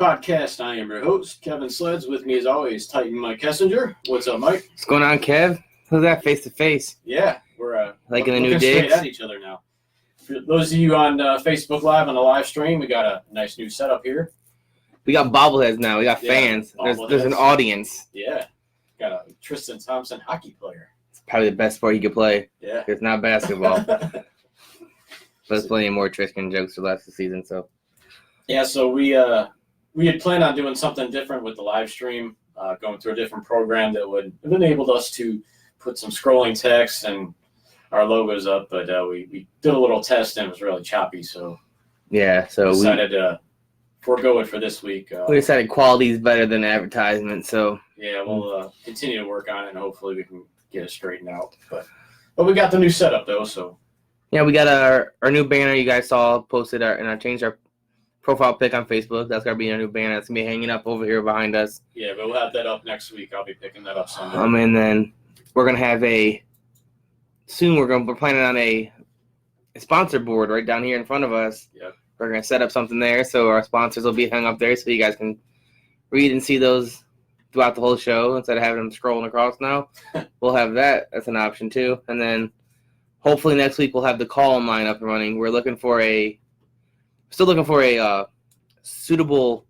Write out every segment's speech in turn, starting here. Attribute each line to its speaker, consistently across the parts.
Speaker 1: Podcast. I am your host, Kevin Sleds. With me, as always, Titan Mike Kessinger. What's up, Mike?
Speaker 2: What's going on, Kev? Who's that face to face?
Speaker 1: Yeah, we're
Speaker 2: Liking the new
Speaker 1: looking straight
Speaker 2: digs?
Speaker 1: at each other now. For those of you on Facebook Live on the live stream, we got a nice new setup here.
Speaker 2: We got bobbleheads now. We got
Speaker 1: Yeah,
Speaker 2: fans. There's an
Speaker 1: bobbleheads.
Speaker 2: audience.
Speaker 1: Yeah, got a Tristan Thompson hockey player.
Speaker 2: It's probably the best sport he could play.
Speaker 1: Yeah,
Speaker 2: It's not basketball. There's plenty more Tristan jokes for last season. So
Speaker 1: Yeah, so we had planned on doing something different with the live stream, going through a different program that would have enabled us to put some scrolling text and our logos up, but we did a little test and it was really choppy, so
Speaker 2: yeah,
Speaker 1: we decided to forego it for this week.
Speaker 2: we decided quality is better than advertisement. So
Speaker 1: Yeah, we'll continue to work on it and hopefully we can get it straightened out. But we got the new setup though, so
Speaker 2: yeah, we got our new banner. You guys saw posted and I changed our profile pic on Facebook. That's gonna be our new banner. It's gonna be hanging up over here behind us.
Speaker 1: yeah, but we'll have that up next week. I'll be picking that up Sunday.
Speaker 2: And then we're gonna have we're planning on a sponsor board right down here in front of us.
Speaker 1: Yep.
Speaker 2: We're gonna set up something there so our sponsors will be hung up there so you guys can read and see those throughout the whole show instead of having them scrolling across now. We'll have that as an option too. And then hopefully next week we'll have the call line up and running. We're still looking for a suitable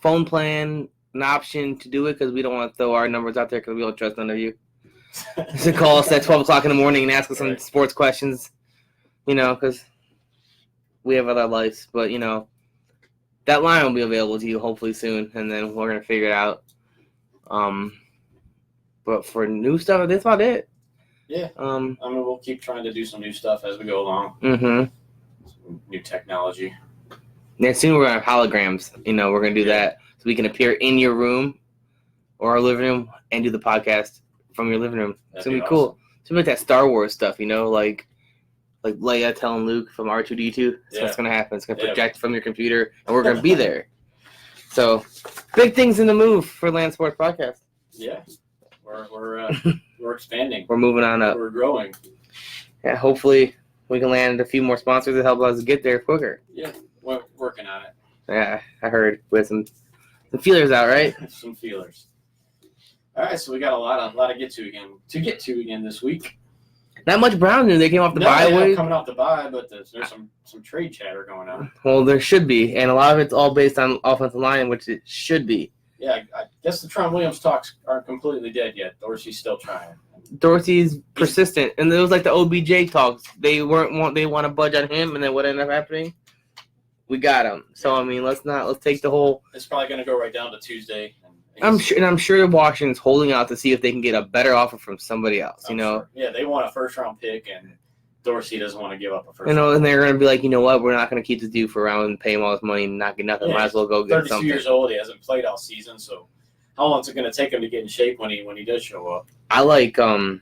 Speaker 2: phone plan, an option to do it because we don't want to throw our numbers out there because we don't trust none of you. So call us at 12 o'clock in the morning and ask us some sports questions, because we have other lives. But, that line will be available to you hopefully soon, and then we're going to figure it out. But for new stuff, that's about it.
Speaker 1: Yeah. We'll keep trying to do some new stuff as we go along.
Speaker 2: Mm-hmm.
Speaker 1: Some new technology.
Speaker 2: Yeah, soon we're going to have holograms. We're going to do that so we can appear in your room or our living room and do the podcast from your living room. It's going to be cool. It's going to be like that Star Wars stuff, like Leia telling Luke from R2-D2. That's what's going to happen. It's going to project from your computer, and we're going to be there. So, big things in the move for Land Sports Podcast.
Speaker 1: Yeah. We're expanding.
Speaker 2: We're moving on up.
Speaker 1: We're growing.
Speaker 2: Yeah, hopefully we can land a few more sponsors to help us get there quicker.
Speaker 1: Yeah, we're working on it.
Speaker 2: Yeah, I heard we had some feelers out, right?
Speaker 1: Some feelers. All right, so we got a lot to get to again this week.
Speaker 2: Not much Brown news. They came off the bye week.
Speaker 1: Coming off the bye, but there's some trade chatter going on.
Speaker 2: Well, there should be, and a lot of it's all based on offensive line, which it should be.
Speaker 1: Yeah, I guess the Trent Williams talks aren't completely dead yet. Dorsey's still trying.
Speaker 2: Dorsey's persistent, and it was like the OBJ talks. They want to budge on him, and then what ended up happening? We got him. So let's take the whole.
Speaker 1: It's probably going to go right down to Tuesday.
Speaker 2: I'm sure Washington's holding out to see if they can get a better offer from somebody else.
Speaker 1: Sure. Yeah, they want a first-round pick, and Dorsey doesn't want to give up a first.
Speaker 2: And they're going to be like, you know what? We're not going to keep this dude for around and pay him all this money and not get nothing. Might as well go get
Speaker 1: 32
Speaker 2: something.
Speaker 1: 32 years old. He hasn't played all season, so how long is it going to take him to get in shape when he does show up?
Speaker 2: I like the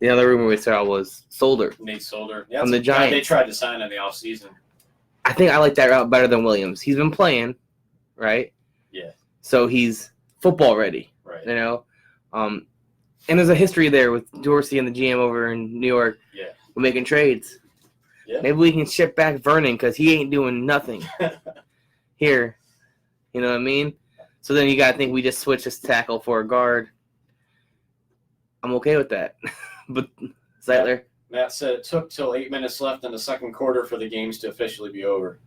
Speaker 2: other rumor we saw was Solder.
Speaker 1: Nate Solder.
Speaker 2: From the Giants.
Speaker 1: They tried to sign in the offseason.
Speaker 2: I think I like that route better than Williams. He's been playing, right?
Speaker 1: Yeah.
Speaker 2: So he's football ready.
Speaker 1: Right.
Speaker 2: And there's a history there with Dorsey and the GM over in New York.
Speaker 1: Yeah.
Speaker 2: We're making trades.
Speaker 1: Yeah.
Speaker 2: Maybe we can ship back Vernon because he ain't doing nothing here. You know what I mean? So then you got to think we just switch this tackle for a guard. I'm okay with that. But Zeitler?
Speaker 1: Matt said it took till 8 minutes left in the second quarter for the games to officially be over.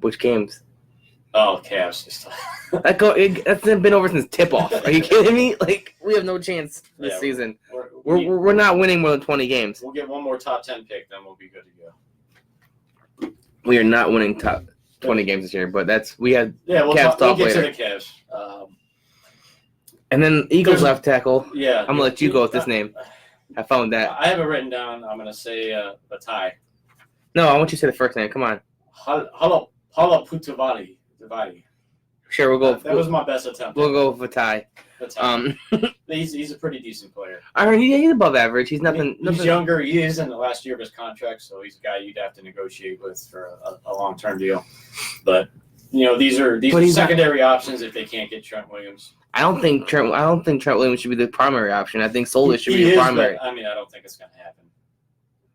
Speaker 2: Which games?
Speaker 1: Oh, Cavs.
Speaker 2: That's been over since tip-off. Are you kidding me? We have no chance this season. We're not winning more than 20 games.
Speaker 1: We'll get one more top 10 pick, then we'll be good to go.
Speaker 2: We are not winning top 20 games this year, but we'll
Speaker 1: get
Speaker 2: later.
Speaker 1: To the Cavs.
Speaker 2: And then Eagles left tackle.
Speaker 1: Yeah.
Speaker 2: I'm going to let you go with this name. I found that.
Speaker 1: I have it written down. I'm going to say Batai.
Speaker 2: No, I want you to say the first name. Come on.
Speaker 1: Halaputavadi.
Speaker 2: Sure, we'll go.
Speaker 1: That was my best attempt.
Speaker 2: We'll go with Batai.
Speaker 1: He's a pretty decent player.
Speaker 2: I heard he's above average. He's nothing.
Speaker 1: He's younger. He is in the last year of his contract, so he's a guy you'd have to negotiate with for a long-term deal. But these are secondary options if they can't get Trent Williams.
Speaker 2: I don't think Trent Williams should be the primary option. I think Solder should be the primary.
Speaker 1: But, I don't think it's going to happen.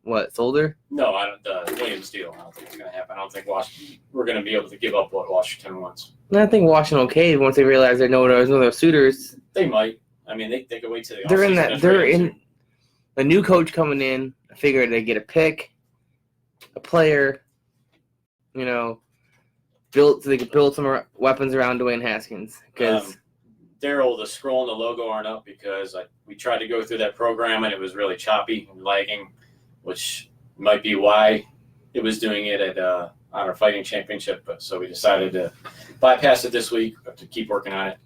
Speaker 2: What, Solder?
Speaker 1: No, I don't. The Williams deal. I don't think it's going to happen. I don't think we're going to be able to give up what Washington wants.
Speaker 2: I think Washington okay once they realize there's no other suitors.
Speaker 1: They might. I mean, they could wait till the
Speaker 2: They're in
Speaker 1: offseason
Speaker 2: that.
Speaker 1: to
Speaker 2: They're
Speaker 1: trade him
Speaker 2: in a new coach coming in. I figure they get a pick, a player, built so they could build some weapons around Dwayne Haskins. Because
Speaker 1: Daryl, the scroll and the logo aren't up because we tried to go through that program and it was really choppy and lagging, which might be why it was doing it at on our fighting championship. But so we decided to bypass it this week to keep working on it.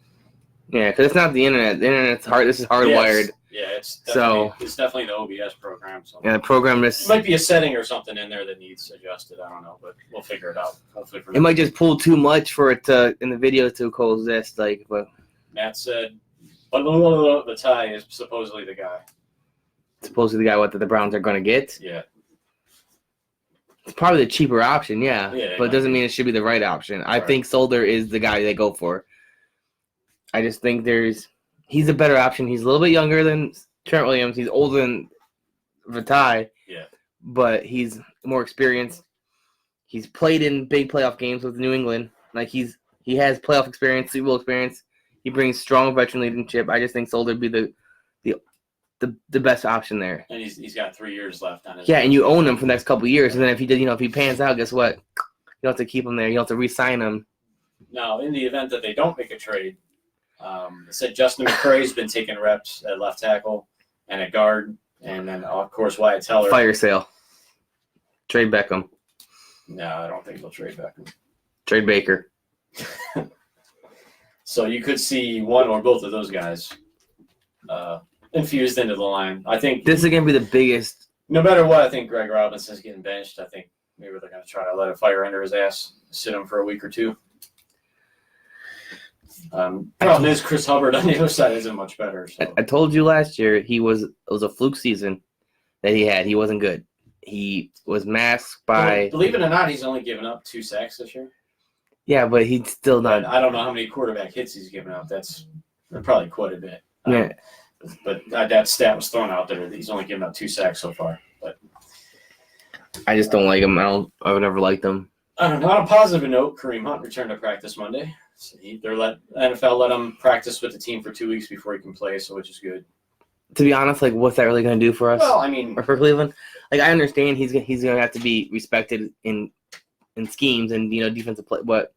Speaker 2: Yeah, because it's not the internet. The internet's hard. This is hardwired.
Speaker 1: Yeah, it's definitely the OBS program. So
Speaker 2: yeah, the program
Speaker 1: it
Speaker 2: just
Speaker 1: might be a setting or something in there that needs adjusted. I don't know, but we'll figure it out. Hopefully,
Speaker 2: it might just pull too much for it to in the video to coexist. But
Speaker 1: Matt said, the tie is supposedly the guy.
Speaker 2: Supposedly the guy the Browns are going to get.
Speaker 1: Yeah.
Speaker 2: It's probably the cheaper option, yeah. But it doesn't mean it should be the right option. I think Solder is the guy they go for. I just think he's a better option. He's a little bit younger than Trent Williams. He's older than Vitae.
Speaker 1: Yeah.
Speaker 2: But he's more experienced. He's played in big playoff games with New England. Like he has playoff experience, Super Bowl experience. He brings strong veteran leadership. I just think Solder would be the best option there.
Speaker 1: And he's got 3 years left on his.
Speaker 2: Yeah, and you own him for the next couple of years. And then if he pans out, guess what? You don't have to keep him there. You don't have to re-sign him.
Speaker 1: Now, in the event that they don't make a trade, it said Justin McCray's been taking reps at left tackle and at guard, and then of course Wyatt Teller.
Speaker 2: Fire sale. Trade Beckham.
Speaker 1: No, I don't think they'll trade Beckham.
Speaker 2: Trade Baker.
Speaker 1: So you could see one or both of those guys infused into the line. I think
Speaker 2: this is going to be the biggest.
Speaker 1: No matter what, I think Greg Robinson's getting benched. I think maybe they're going to try to let a fire under his ass, sit him for a week or two. Problem is Chris Hubbard on the other side isn't much better. So.
Speaker 2: I told you last year it was a fluke season that he had. He wasn't good. He was masked by.
Speaker 1: Well, believe it or not, he's only given up 2 sacks this year.
Speaker 2: Yeah, but he's still not.
Speaker 1: I don't know how many quarterback hits he's given up. That's probably quite a bit.
Speaker 2: Yeah.
Speaker 1: But that stat was thrown out there that he's only given up 2 sacks so far. But
Speaker 2: I just don't like him. I've never liked him.
Speaker 1: On a positive note, Kareem Hunt returned to practice Monday. So NFL let him practice with the team for 2 weeks before he can play, so which is good.
Speaker 2: To be honest, what's that really going to do for us?
Speaker 1: Well, I mean,
Speaker 2: or for Cleveland, I understand he's going to have to be respected in schemes and defensive play, but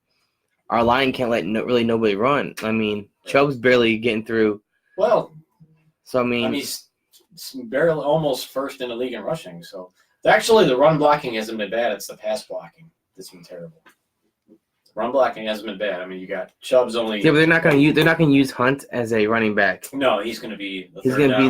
Speaker 2: our line can't let really nobody run. I mean, Chubb's barely getting through.
Speaker 1: Well,
Speaker 2: so I mean
Speaker 1: he's barely almost first in the league in rushing. So actually, the run blocking hasn't been bad. It's the pass blocking that's been terrible. Run blocking hasn't been bad. I mean, you got Chubb's only.
Speaker 2: Yeah, but they're not going to use Hunt as a running back.
Speaker 1: No, he's going to be.
Speaker 2: He's going to be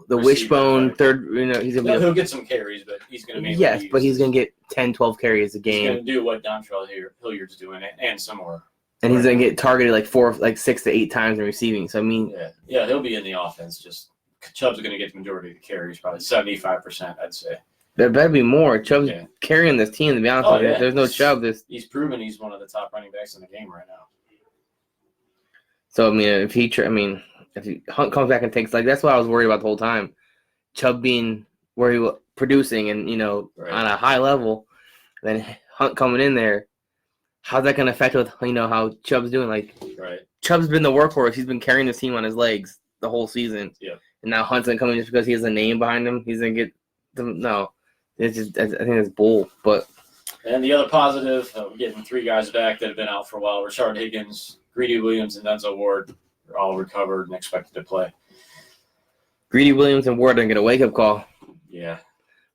Speaker 2: the wishbone third. He's going to be.
Speaker 1: He'll get some carries, but he's going to be.
Speaker 2: Yes, but he's going to get 10, 12 carries a game.
Speaker 1: He's going to do what Dontrell Hilliard's doing, and some more.
Speaker 2: And he's going to get targeted 6 to 8 times in receiving. So I mean,
Speaker 1: yeah, he'll be in the offense. Just Chubb's going to get the majority of the carries, probably 75%, I'd say.
Speaker 2: There better be more. Chubb's carrying this team, to be honest with you.
Speaker 1: Yeah.
Speaker 2: There's no Chubb.
Speaker 1: He's proven he's one of the top running backs in the game right now.
Speaker 2: So, I mean, if Hunt comes back and takes, that's what I was worried about the whole time. Chubb being where he was producing and,
Speaker 1: right.
Speaker 2: on a high level, then Hunt coming in there, how's that going to affect with, how Chubb's doing?
Speaker 1: Right.
Speaker 2: Chubb's been the workhorse. He's been carrying this team on his legs the whole season.
Speaker 1: Yeah.
Speaker 2: And now Hunt's going to come in just because he has a name behind him. He's going to get them. No. It's just, I think it's bull. But
Speaker 1: and the other positive, we're getting 3 guys back that have been out for a while. Rashard Higgins, Greedy Williams, and Denzel Ward are all recovered and expected to play.
Speaker 2: Greedy Williams and Ward are going to get a wake-up call.
Speaker 1: Yeah.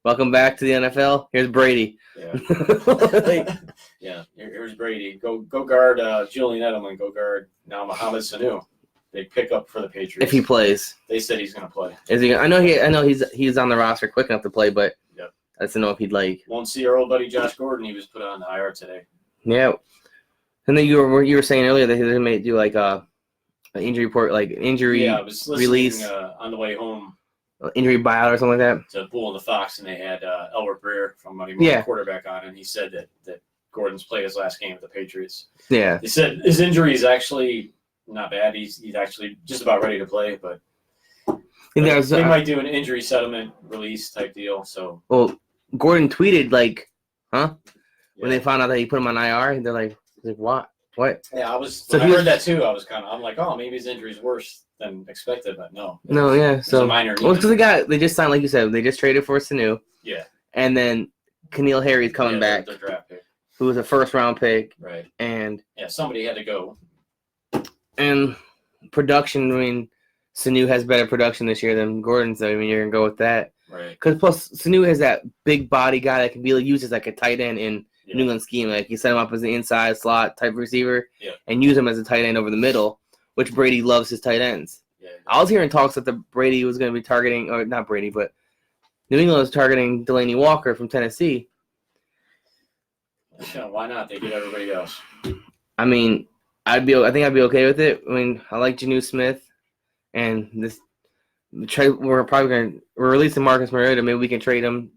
Speaker 2: Welcome back to the NFL. Here's Brady.
Speaker 1: Yeah. Yeah. Here's Brady. Go guard Julian Edelman. Go guard now Mohamed Sanu. Big pickup for the Patriots.
Speaker 2: If he plays.
Speaker 1: They said he's going to play.
Speaker 2: Is he? I know he's on the roster quick enough to play, but I just don't know if he'd
Speaker 1: Won't see our old buddy Josh Gordon. He was put on the IR today.
Speaker 2: Yeah. And then you were saying earlier that they may do an injury report, injury
Speaker 1: I was
Speaker 2: release
Speaker 1: on the way home.
Speaker 2: Injury buyout or something like that.
Speaker 1: To Bull and the Fox, and they had Elbert Breer from Money Morning quarterback on, and he said that Gordon's played his last game with the Patriots.
Speaker 2: Yeah.
Speaker 1: They said his injury is actually not bad. He's actually just about ready to play, but
Speaker 2: think that was,
Speaker 1: They might do an injury settlement release type deal. So
Speaker 2: well, Gordon tweeted like, huh? When
Speaker 1: yeah.
Speaker 2: they found out that he put him on IR, they're like what? What?
Speaker 1: Yeah, I was.
Speaker 2: So
Speaker 1: When
Speaker 2: he
Speaker 1: I
Speaker 2: was-
Speaker 1: heard that too, I'm like, oh, maybe his injury's worse than expected, but no.
Speaker 2: No, yeah.
Speaker 1: It's
Speaker 2: So
Speaker 1: a minor knee
Speaker 2: well, because
Speaker 1: injury.
Speaker 2: they just signed, like you said, they just traded for Sanu,
Speaker 1: Yeah.
Speaker 2: and then Keneal Harry's coming
Speaker 1: Yeah,
Speaker 2: back,
Speaker 1: their draft pick.
Speaker 2: who was a first round pick,
Speaker 1: Right.
Speaker 2: and
Speaker 1: Yeah, somebody had to go.
Speaker 2: production. I mean, Sanu has better production this year than Gordon, so I mean, you're gonna go with that.
Speaker 1: Right.
Speaker 2: Because plus Sanu has that big body guy that can be used as like a tight end in
Speaker 1: Yeah.
Speaker 2: New England scheme. Like you set him up as an inside slot type receiver,
Speaker 1: Yeah.
Speaker 2: and use him as a tight end over the middle, which Brady loves his tight ends.
Speaker 1: Yeah.
Speaker 2: I was hearing talks that the Brady was going to be targeting, or not Brady, but New England was targeting Delaney Walker from Tennessee.
Speaker 1: Yeah, why not? They get everybody else.
Speaker 2: I mean, I think I'd be okay with it. I mean, I like Janu Smith, and we're releasing Marcus Mariota. Maybe we can trade him.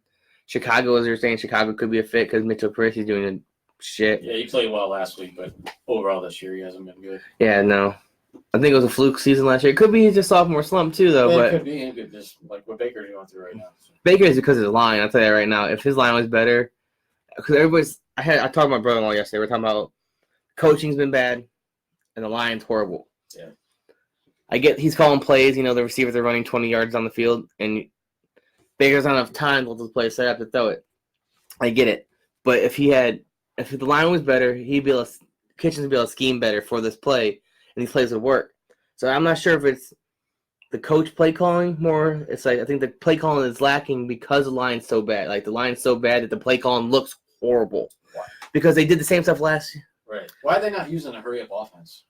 Speaker 2: Chicago, as they're saying, Chicago could be a fit because Mitchell Trubisky's doing a shit.
Speaker 1: Yeah, he played well last week, but overall this year he hasn't been good.
Speaker 2: Yeah, no. I think it was a fluke season last year. It could be just sophomore slump too, though.
Speaker 1: Yeah,
Speaker 2: but
Speaker 1: it could be. It could just like what Baker's going through right now. So.
Speaker 2: Baker is because of his line. I'll tell you that right now. If his line was better, because I talked to my brother-in-law yesterday. We're talking about coaching's been bad, and the line's horrible.
Speaker 1: Yeah.
Speaker 2: I get he's calling plays. The receivers are running 20 yards on the field, and Baker's not enough time to let the play set up to throw it. I get it, but if the line was better, Kitchens would be able to scheme better for this play, and these plays would work. So I'm not sure if it's the coach play calling more. It's like I think the play calling is lacking because the line's so bad. Like the line's so bad that the play calling looks horrible.
Speaker 1: Why?
Speaker 2: Because they did the same stuff last year.
Speaker 1: Right. Why are they not using a hurry-up offense?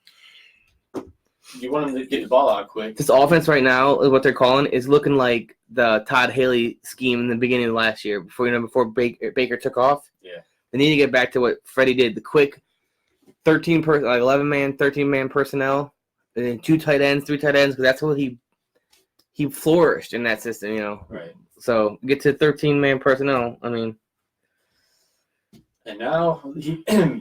Speaker 1: You want them to get the ball out quick.
Speaker 2: This offense right now, what they're calling, is looking like the Todd Haley scheme in the beginning of last year, before Baker took off.
Speaker 1: Yeah.
Speaker 2: They need to get back to what Freddie did, the quick 11-man, 13-man personnel, and then 2 tight ends, 3 tight ends, because that's what he flourished in that system,
Speaker 1: Right.
Speaker 2: So get to 13-man personnel. I mean,
Speaker 1: And now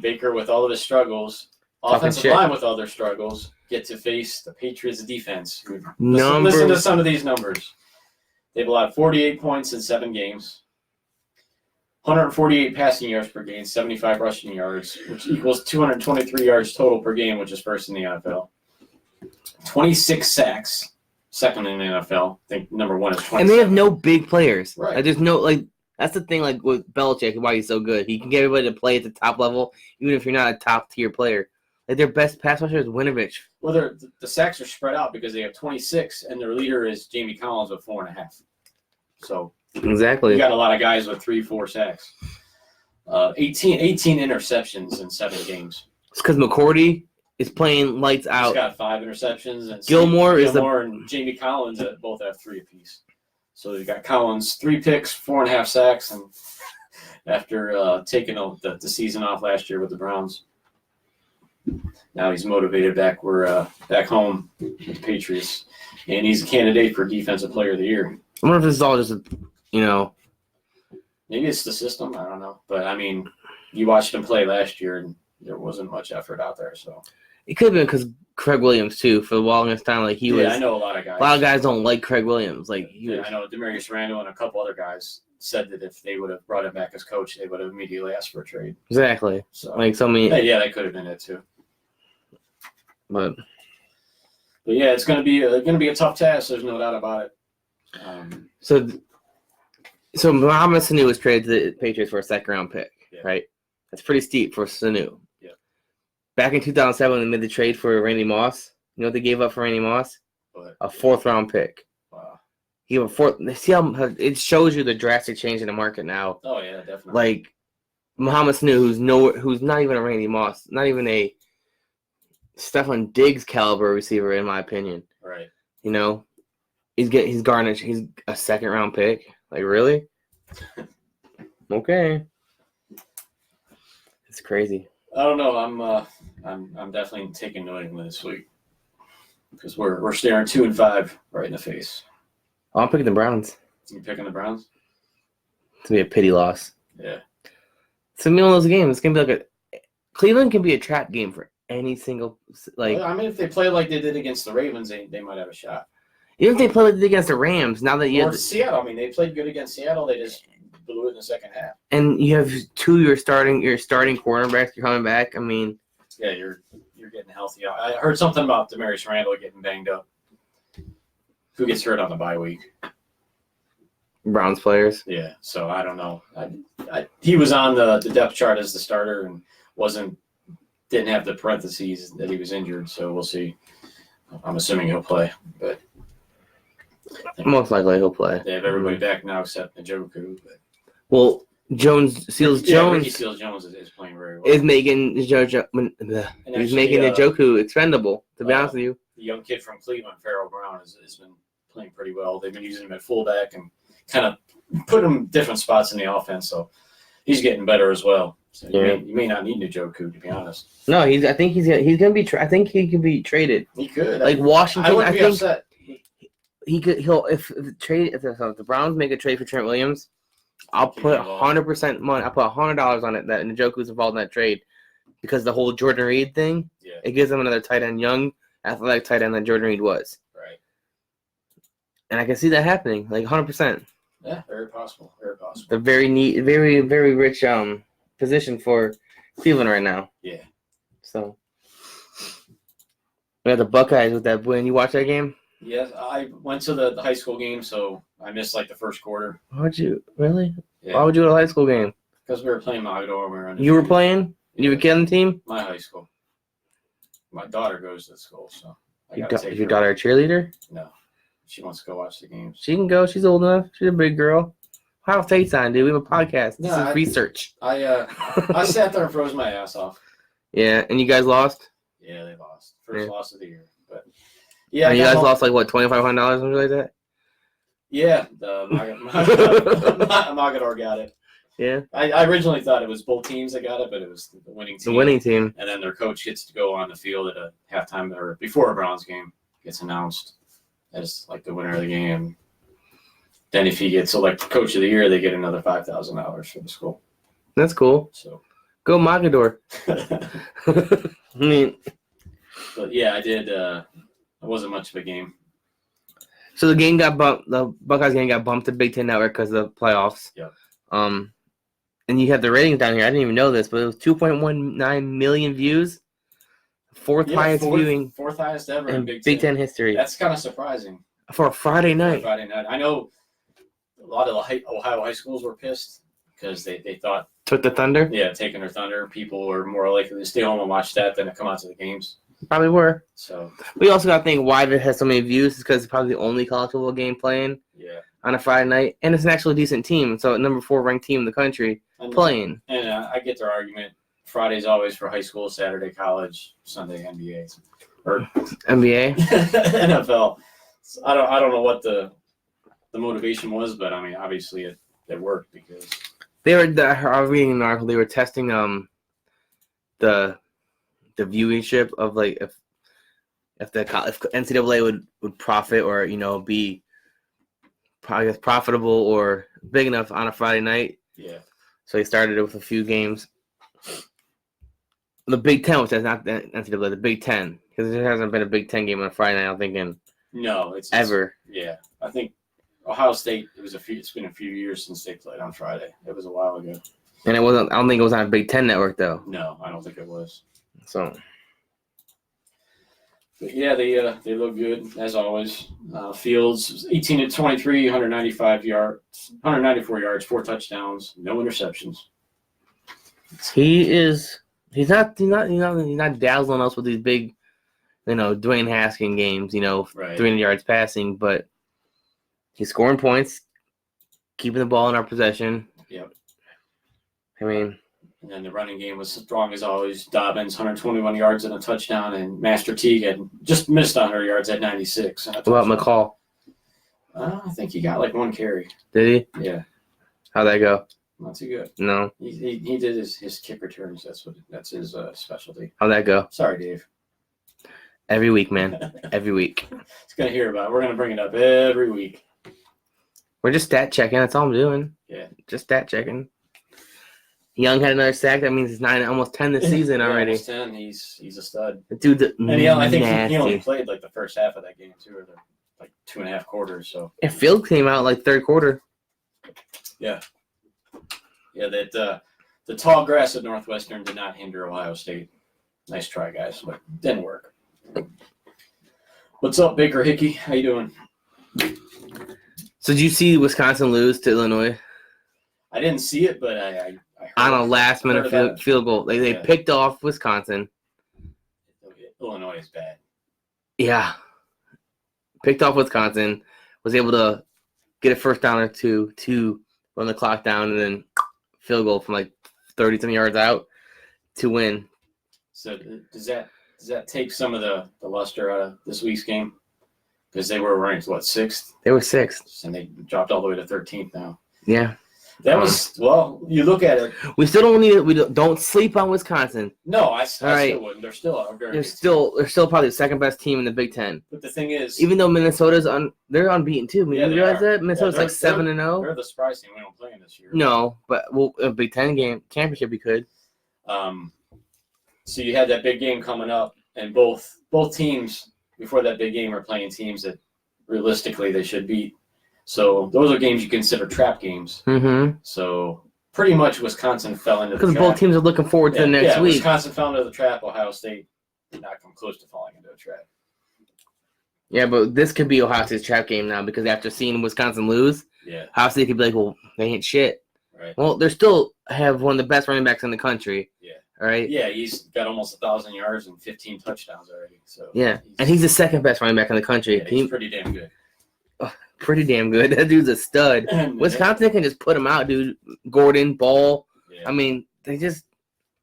Speaker 1: Baker, with all of his struggles,
Speaker 2: Talking
Speaker 1: offensive
Speaker 2: shit.
Speaker 1: line with all their struggles, get to face the Patriots defense.
Speaker 2: Number-
Speaker 1: Listen to some of these numbers. They've allowed 48 points in 7 games, 148 passing yards per game, 75 rushing yards, which equals 223 yards total per game, which is first in the NFL. 26 sacks, second in the NFL. I think number 1 is 27.
Speaker 2: and they have no big players.
Speaker 1: Right.
Speaker 2: Like, there's no that's the thing. Like with Belichick, why he's so good. He can get everybody to play at the top level, even if you're not a top tier player. Like their best pass rusher is Winovich.
Speaker 1: Well, the sacks are spread out because they have 26, and their leader is Jamie Collins with 4.5. So
Speaker 2: Exactly.
Speaker 1: you got a lot of guys with 3-4 sacks. 18 interceptions in 7 games.
Speaker 2: It's because McCourty is playing lights
Speaker 1: He's
Speaker 2: out.
Speaker 1: got 5 interceptions, and
Speaker 2: Gilmore
Speaker 1: and Jamie Collins both have 3 apiece. So you got Collins 3 picks, 4.5 sacks, and after taking the season off last year with the Browns, now he's motivated back home with the Patriots, and he's a candidate for Defensive Player of the Year.
Speaker 2: I wonder if this is all just,
Speaker 1: Maybe it's the system. I don't know, but I mean, you watched him play last year, and there wasn't much effort out there. So
Speaker 2: it could have been because Craig Williams too. For the longest time, like he was.
Speaker 1: I know a lot of guys.
Speaker 2: A lot of guys don't like Craig Williams. Like
Speaker 1: I know Demarius Randall and a couple other guys said that if they would have brought him back as coach, they would have immediately asked for a trade.
Speaker 2: Exactly.
Speaker 1: So
Speaker 2: Like so many.
Speaker 1: yeah, that could have been it too.
Speaker 2: But
Speaker 1: yeah, it's gonna be a tough task. There's no doubt about it.
Speaker 2: So Mohamed Sanu was traded to the Patriots for a 2nd-round pick,
Speaker 1: Yeah.
Speaker 2: right? That's pretty steep for Sanu.
Speaker 1: Yeah.
Speaker 2: Back in 2007, they made the trade for Randy Moss. You know what they gave up for Randy Moss?
Speaker 1: But
Speaker 2: A 4th-round pick.
Speaker 1: wow.
Speaker 2: He gave a 4th. See how it shows you the drastic change in the market now.
Speaker 1: Oh yeah, definitely.
Speaker 2: Like Mohamed Sanu, who's not even a Randy Moss, not even a Stephon Diggs caliber receiver, in my opinion.
Speaker 1: Right.
Speaker 2: He's a 2nd-round pick. Like really? Okay. It's crazy.
Speaker 1: I don't know. I'm definitely taking New England this week because we're staring 2-5 right in the face.
Speaker 2: Oh, I'm picking the Browns.
Speaker 1: You picking the Browns?
Speaker 2: It's gonna be a pity loss.
Speaker 1: Yeah.
Speaker 2: It's gonna be one of those games. It's gonna be like Cleveland can be a trap game for any single
Speaker 1: Well, I mean, if they play like they did against the Ravens, they might have a shot.
Speaker 2: Even if they play like they did against the Rams, now that you
Speaker 1: Or
Speaker 2: have
Speaker 1: Seattle. I mean, they played good against Seattle. They just blew it in the second half.
Speaker 2: and you have your starting cornerbacks, you're coming back. I mean,
Speaker 1: Yeah, you're getting healthy. I heard something about Demarius Randall getting banged up. Who gets hurt on the bye week?
Speaker 2: Browns players.
Speaker 1: Yeah, so I don't know. He was on the depth chart as the starter and didn't have the parentheses that he was injured. So we'll see. I'm assuming he'll play, but
Speaker 2: Most likely he'll play.
Speaker 1: they have everybody back now except Njoku. But
Speaker 2: Well, Seals
Speaker 1: Ricky
Speaker 2: Jones
Speaker 1: Seals-Jones is playing very well.
Speaker 2: is making
Speaker 1: And
Speaker 2: he's
Speaker 1: actually,
Speaker 2: making Njoku expendable. To be honest with you,
Speaker 1: the young kid from Cleveland, Farrell Brown, has been playing pretty well. They've been using him at fullback and kind of put him in different spots in the offense. So he's getting better as well. So you may not need Njoku, to be honest.
Speaker 2: no, I think he's gonna be. I think he can be traded.
Speaker 1: He could.
Speaker 2: Like Washington,
Speaker 1: I wouldn't be
Speaker 2: think
Speaker 1: upset.
Speaker 2: he could. He'll if the Browns make a trade for Trent Williams, I'll put 100% money. I'll put $100 on it that Njoku's involved in that trade because the whole Jordan Reed thing.
Speaker 1: Yeah.
Speaker 2: It gives them another tight end, young, athletic tight end that Jordan Reed was.
Speaker 1: Right.
Speaker 2: And I can see that happening, like 100%.
Speaker 1: Yeah, very possible. Very possible.
Speaker 2: The very neat, very very rich position for Cleveland right now.
Speaker 1: Yeah.
Speaker 2: So we got the Buckeyes with that win. You watch that game?
Speaker 1: Yes, I went to the high school game, so I missed like the first quarter.
Speaker 2: Why'd you really?
Speaker 1: Yeah.
Speaker 2: Why would you go to a high school game?
Speaker 1: Because we were playing Mogador. We were
Speaker 2: You were playing? You were killing the team?
Speaker 1: My high school. My daughter goes to the school, so I
Speaker 2: Is
Speaker 1: gotta take
Speaker 2: your
Speaker 1: her.
Speaker 2: daughter a cheerleader?
Speaker 1: No, she wants to go watch the games.
Speaker 2: She can go. She's old enough. She's a big girl. Ohio State's on, dude. We have a podcast. This
Speaker 1: No,
Speaker 2: is research.
Speaker 1: I sat there and froze my ass off.
Speaker 2: Yeah, and you guys lost?
Speaker 1: Yeah, they lost. First
Speaker 2: Yeah.
Speaker 1: loss of the year, but yeah,
Speaker 2: And
Speaker 1: I
Speaker 2: you
Speaker 1: got
Speaker 2: guys
Speaker 1: home-
Speaker 2: lost like what, $2,500 something like that?
Speaker 1: Yeah, the Mogador got it.
Speaker 2: Yeah,
Speaker 1: I originally thought it was both teams that got it, but it was the winning
Speaker 2: the
Speaker 1: team.
Speaker 2: winning team.
Speaker 1: And then their coach gets to go on the field at a halftime or before a Browns game gets announced as like the winner of the game. Then if he gets elected coach of the year, they get another $5,000 for the school.
Speaker 2: That's cool.
Speaker 1: So,
Speaker 2: Go Mogador.
Speaker 1: but
Speaker 2: I mean,
Speaker 1: yeah, I did. It wasn't much of a game.
Speaker 2: so the game got bumped. The Buckeyes game got bumped to Big Ten Network because of the playoffs.
Speaker 1: Yep.
Speaker 2: And you have the ratings down here. I didn't even know this, but it was 2.19 million views. Fourth highest viewing
Speaker 1: Fourth highest ever
Speaker 2: in
Speaker 1: in Big
Speaker 2: Ten history
Speaker 1: That's kind of surprising.
Speaker 2: for a Friday night.
Speaker 1: Friday night. I know a lot of the Ohio high schools were pissed because they thought,
Speaker 2: Took the Thunder.
Speaker 1: yeah, taking their thunder, people were more likely to stay home and watch that than to come out to the games.
Speaker 2: Probably were.
Speaker 1: So,
Speaker 2: We also got to think why it has so many views is because it's probably the only college football game playing
Speaker 1: yeah.
Speaker 2: on a Friday night, and it's an actually decent team. So, number 4 ranked team in the country playing.
Speaker 1: And I get their argument. Friday's always for high school, Saturday college, Sunday NBA, or
Speaker 2: NBA.
Speaker 1: NFL. So I don't know what the motivation was, but I mean, obviously it worked because
Speaker 2: I was reading an article. They were testing the viewership of like if NCAA would profit or be probably profitable or big enough on a Friday night.
Speaker 1: yeah.
Speaker 2: So they started it with a few games. The Big Ten, which is not the NCAA, the Big Ten, because there hasn't been a Big Ten game on a Friday night. I don't think in
Speaker 1: No, it's
Speaker 2: ever.
Speaker 1: Yeah, I think Ohio State. It's been a few years since they played on Friday. It was a while ago.
Speaker 2: And it wasn't. I don't think it was on a Big Ten network though.
Speaker 1: No, I don't think it was.
Speaker 2: So
Speaker 1: But yeah, they look good as always. Fields 18 to 23, 194 yards, 4 touchdowns, no interceptions.
Speaker 2: he's not dazzling us with these big, Dwayne Haskins games.
Speaker 1: Right.
Speaker 2: 300 yards passing, but he's scoring points, keeping the ball in our possession.
Speaker 1: Yep.
Speaker 2: I mean,
Speaker 1: And then the running game was strong as always. Dobbins 121 yards and a touchdown, and Master Teague had just missed 100 yards at 96.
Speaker 2: what about McCall?
Speaker 1: I think he got like 1 carry.
Speaker 2: Did he?
Speaker 1: Yeah,
Speaker 2: How'd that go?
Speaker 1: not too good.
Speaker 2: No.
Speaker 1: He did his kick returns. That's his specialty.
Speaker 2: How'd that go?
Speaker 1: Sorry, Dave.
Speaker 2: Every week, man. Every week.
Speaker 1: It's gonna hear about it. We're gonna bring it up every week.
Speaker 2: We're just stat checking. That's all I'm doing.
Speaker 1: Yeah.
Speaker 2: Just stat checking. Young had another sack. That means it's 9, almost 10 this season
Speaker 1: Yeah,
Speaker 2: already.
Speaker 1: almost 10. He's a stud.
Speaker 2: The dude's
Speaker 1: And I think he only
Speaker 2: nasty.
Speaker 1: played like the first half of that game too. Or like 2.5 quarters. So
Speaker 2: And Field came out like third quarter.
Speaker 1: yeah, that the tall grass at Northwestern did not hinder Ohio State. Nice try, guys, but didn't work. What's up, Baker Hickey? How you doing?
Speaker 2: So did you see Wisconsin lose to Illinois
Speaker 1: I didn't see it, but I heard
Speaker 2: on a last minute
Speaker 1: heard about
Speaker 2: field goal? They
Speaker 1: Yeah.
Speaker 2: picked off Wisconsin.
Speaker 1: Illinois is bad.
Speaker 2: Yeah. Picked off Wisconsin. Was able to get a first down or two to run the clock down, and then field goal from like 30-some yards out to win.
Speaker 1: So does that take some of the luster out of this week's game? Because they were ranked, what, 6th?
Speaker 2: They were 6th.
Speaker 1: And they dropped all the way to 13th now.
Speaker 2: Yeah.
Speaker 1: That was, well, you look at it.
Speaker 2: We still don't need it. Don't sleep on Wisconsin.
Speaker 1: No, I
Speaker 2: right.
Speaker 1: still wouldn't. They're still a very
Speaker 2: They're
Speaker 1: good team.
Speaker 2: still probably the second best team in the Big Ten.
Speaker 1: But the thing is,
Speaker 2: Even though Minnesota's they're unbeaten too.
Speaker 1: Yeah,
Speaker 2: You
Speaker 1: they
Speaker 2: realize
Speaker 1: are.
Speaker 2: that Minnesota's
Speaker 1: Yeah,
Speaker 2: like 7-0.
Speaker 1: they're the surprise team. We don't play them this year.
Speaker 2: No, but a Big Ten game championship we could.
Speaker 1: So you had that big game coming up, and both teams before that big game are playing teams that realistically they should beat. So those are games you consider trap games.
Speaker 2: Mm-hmm.
Speaker 1: So pretty much Wisconsin fell into the
Speaker 2: Because
Speaker 1: trap.
Speaker 2: both teams are looking forward to the next week.
Speaker 1: Wisconsin fell into the trap. Ohio State did not come close to falling into a trap.
Speaker 2: Yeah, but this could be Ohio State's trap game now because after seeing Wisconsin lose,
Speaker 1: Yeah,
Speaker 2: Ohio State could be like, well, they ain't shit.
Speaker 1: right.
Speaker 2: Well, they still have one of the best running backs in the country.
Speaker 1: Yeah.
Speaker 2: All right.
Speaker 1: Yeah, he's got almost 1,000 yards and 15 touchdowns already. So
Speaker 2: Yeah, and he's the second best running back in the country.
Speaker 1: yeah, he's pretty damn good.
Speaker 2: Pretty damn good. That dude's a stud. Wisconsin can just put him out, dude. Gordon, Ball.
Speaker 1: Yeah.
Speaker 2: I mean, they just.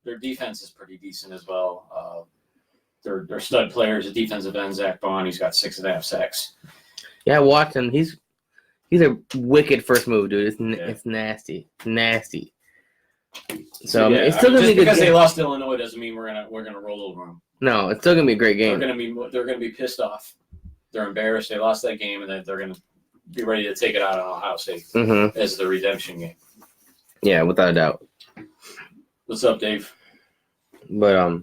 Speaker 1: Their defense is pretty decent as well. Their stud players, the defensive end Zach Bond, he's got 6.5 sacks.
Speaker 2: Yeah, watch him. He's a wicked first move, dude. It's
Speaker 1: Yeah.
Speaker 2: it's nasty. So
Speaker 1: yeah,
Speaker 2: it's still gonna
Speaker 1: just
Speaker 2: be a good
Speaker 1: because
Speaker 2: game.
Speaker 1: they lost to Illinois doesn't mean we're gonna roll over them.
Speaker 2: No, it's still gonna be a great game.
Speaker 1: They're gonna be pissed off. They're embarrassed. They lost that game, and then they're gonna be ready to take it out on Ohio State
Speaker 2: Mm-hmm.
Speaker 1: as the redemption game.
Speaker 2: Yeah, without a doubt.
Speaker 1: What's up, Dave?
Speaker 2: But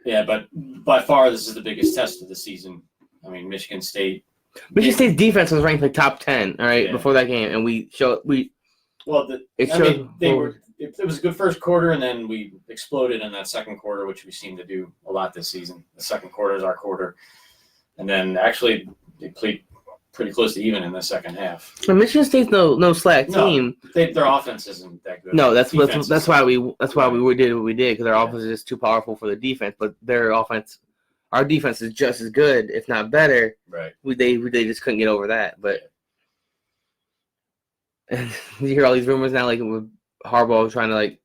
Speaker 1: Yeah, but by far this is the biggest test of the season. I mean, Michigan State.
Speaker 2: Michigan State's defense was ranked like top 10. All right,
Speaker 1: Yeah.
Speaker 2: before that game, and
Speaker 1: Well,
Speaker 2: It
Speaker 1: I
Speaker 2: showed-
Speaker 1: mean, they were. It was a good first quarter, and then we exploded in that second quarter, which we seem to do a lot this season. The second quarter is our quarter, and then actually they played pretty close to even in the second half.
Speaker 2: Michigan State's no slack
Speaker 1: No.
Speaker 2: team.
Speaker 1: Their offense isn't that good.
Speaker 2: No, that's
Speaker 1: Defense is-
Speaker 2: why we did what we did because our offense is just too powerful for the defense. But our defense is just as good, if not better.
Speaker 1: right.
Speaker 2: They just couldn't get over that. But you hear all these rumors now, like with Harbaugh trying to like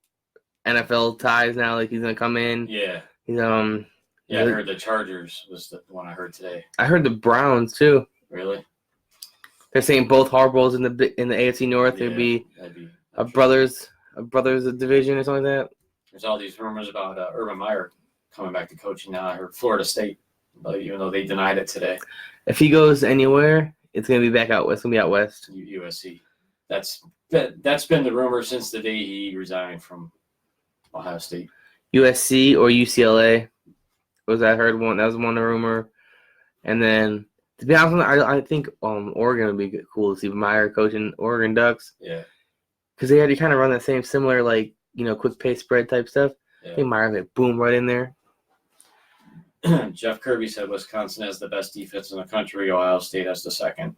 Speaker 2: NFL ties now, like he's gonna come in.
Speaker 1: Yeah,
Speaker 2: He's
Speaker 1: yeah. I heard the Chargers was the one I heard today.
Speaker 2: I heard the Browns too.
Speaker 1: Really?
Speaker 2: They're saying both Harbaughs in the AFC North.
Speaker 1: Yeah,
Speaker 2: They'd be
Speaker 1: that'd be
Speaker 2: a brothers division or something like that.
Speaker 1: There's all these rumors about Urban Meyer coming back to coaching now. I heard Florida State, but even though they denied it today,
Speaker 2: If he goes anywhere, it's gonna be back out west. It's gonna be out west.
Speaker 1: USC. That's been the rumor since the day he resigned from Ohio State.
Speaker 2: USC or UCLA. Was I heard one? That was one rumor. And then to be honest, I think Oregon would be cool to see Meyer coaching Oregon Ducks
Speaker 1: Yeah,
Speaker 2: because they already kind of run that some similar like quick pace spread type stuff.
Speaker 1: yeah.
Speaker 2: I think Meyer would boom right in there.
Speaker 1: Jeff Kirby said Wisconsin has the best defense in the country. Ohio State has the second.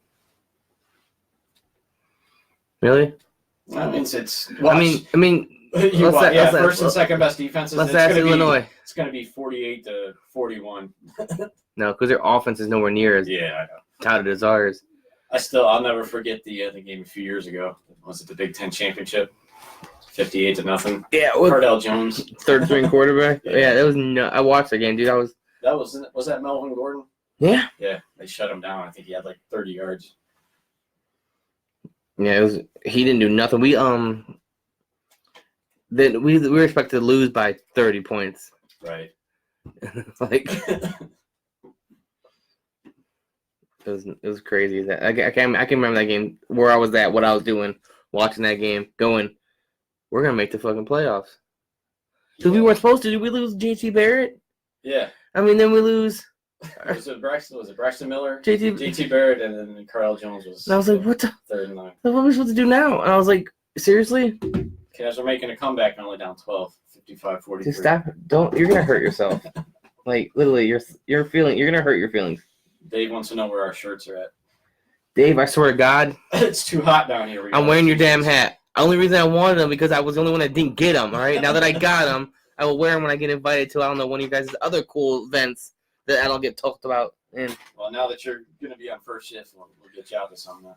Speaker 2: Really?
Speaker 1: I mean, it's.
Speaker 2: I mean, let's
Speaker 1: first and second best defenses.
Speaker 2: let's
Speaker 1: It's
Speaker 2: ask
Speaker 1: gonna be-
Speaker 2: Illinois.
Speaker 1: It's going to be 48-41.
Speaker 2: No, because their offense is nowhere near as
Speaker 1: Yeah, I know.
Speaker 2: touted as ours.
Speaker 1: I'll never forget the game a few years ago. Was it the Big Ten championship? 58-0.
Speaker 2: Yeah, with
Speaker 1: Cardell Jones.
Speaker 2: third string quarterback.
Speaker 1: Yeah.
Speaker 2: Yeah, that was I watched the game, dude.
Speaker 1: Was that Melvin Gordon?
Speaker 2: Yeah.
Speaker 1: Yeah, they shut him down. I think he had like 30 yards.
Speaker 2: Yeah, he didn't do nothing. We were expected to lose by 30 points.
Speaker 1: Right.
Speaker 2: Like it was crazy. That I can remember that game where I was at, what I was doing, watching that game, going, we're gonna make the fucking playoffs. Because we weren't supposed to. Did we lose JT Barrett?
Speaker 1: Yeah.
Speaker 2: I mean, then we lose
Speaker 1: Was it Braxton Miller?
Speaker 2: JT.
Speaker 1: JT Barrett, and then Carl Jones was.
Speaker 2: And I was like, what the?
Speaker 1: Third and 9.
Speaker 2: What are we supposed to do now? And I was like, seriously?
Speaker 1: Cavs are making a comeback, only down 12, 55-43.
Speaker 2: Just stop. Don't. You're gonna hurt yourself. Like literally, you're feeling. You're gonna hurt your feelings.
Speaker 1: Dave wants to know where our shirts are at.
Speaker 2: Dave, I swear to God,
Speaker 1: It's too hot down here.
Speaker 2: I'm wearing your damn hat. Only reason I wanted them because I was the only one that didn't get them. All right. Now that I got them, I will wear them when I get invited to, I don't know, one of you guys' other cool events that I don't get talked about. And
Speaker 1: Well, now that you're going to be on first shift, we'll get you out to something.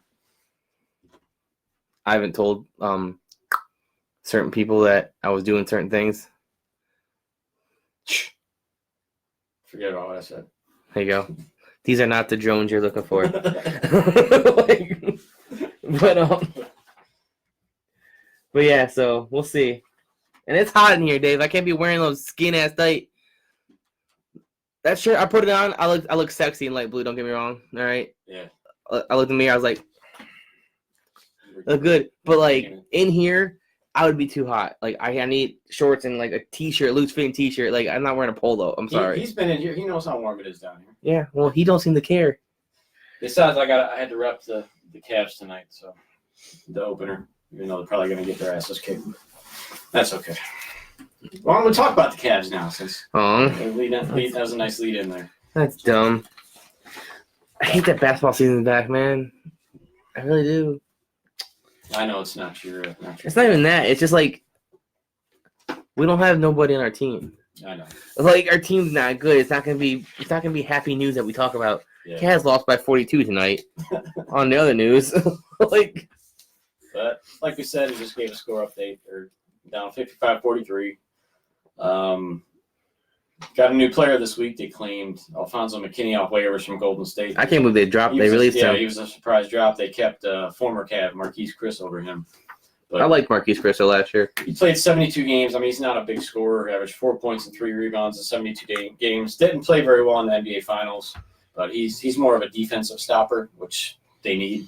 Speaker 2: I haven't told certain people that I was doing certain things.
Speaker 1: Forget about what I said.
Speaker 2: There you go. These are not the drones you're looking for. Like, but yeah, so we'll see. And it's hot in here, Dave. I can't be wearing those skin ass tight. That shirt, I put it on. I look sexy in light blue. Don't get me wrong. All right.
Speaker 1: Yeah.
Speaker 2: I looked in the mirror. I was like, look good. But like in here, I would be too hot. Like I need shorts and like a t-shirt, loose fitting t-shirt. Like I'm not wearing a polo. I'm sorry.
Speaker 1: He's been in here. He knows how warm it is down here.
Speaker 2: Yeah. Well, he don't seem to care.
Speaker 1: Besides, I had to rep the Cavs tonight, so the opener. Even though they're probably going to get their asses kicked. That's okay. Well, I'm going to talk about the Cavs now since that was a nice lead in there.
Speaker 2: That's dumb. I hate that basketball season's back, man. I really do.
Speaker 1: I know it's not your.
Speaker 2: It's not even that. It's just like we don't have nobody on our team.
Speaker 1: I know.
Speaker 2: Like our team's not good. It's not gonna be happy news that we talk about.
Speaker 1: Yeah.
Speaker 2: Cavs lost by 42 tonight. On the other news, like.
Speaker 1: But like we said, it just gave a score update. They're down 55-43. Got a new player this week. They claimed Alfonso McKinney off waivers from Golden State.
Speaker 2: I can't believe they dropped. They released him.
Speaker 1: Yeah, he was a surprise drop. They kept former Cav Marquise Chris over him. But
Speaker 2: I liked Marquise Chris last year.
Speaker 1: He played 72 games. I mean, he's not a big scorer. Averaged 4 points and 3 rebounds in 72 games. Didn't play very well in the NBA Finals, but he's more of a defensive stopper, which they need.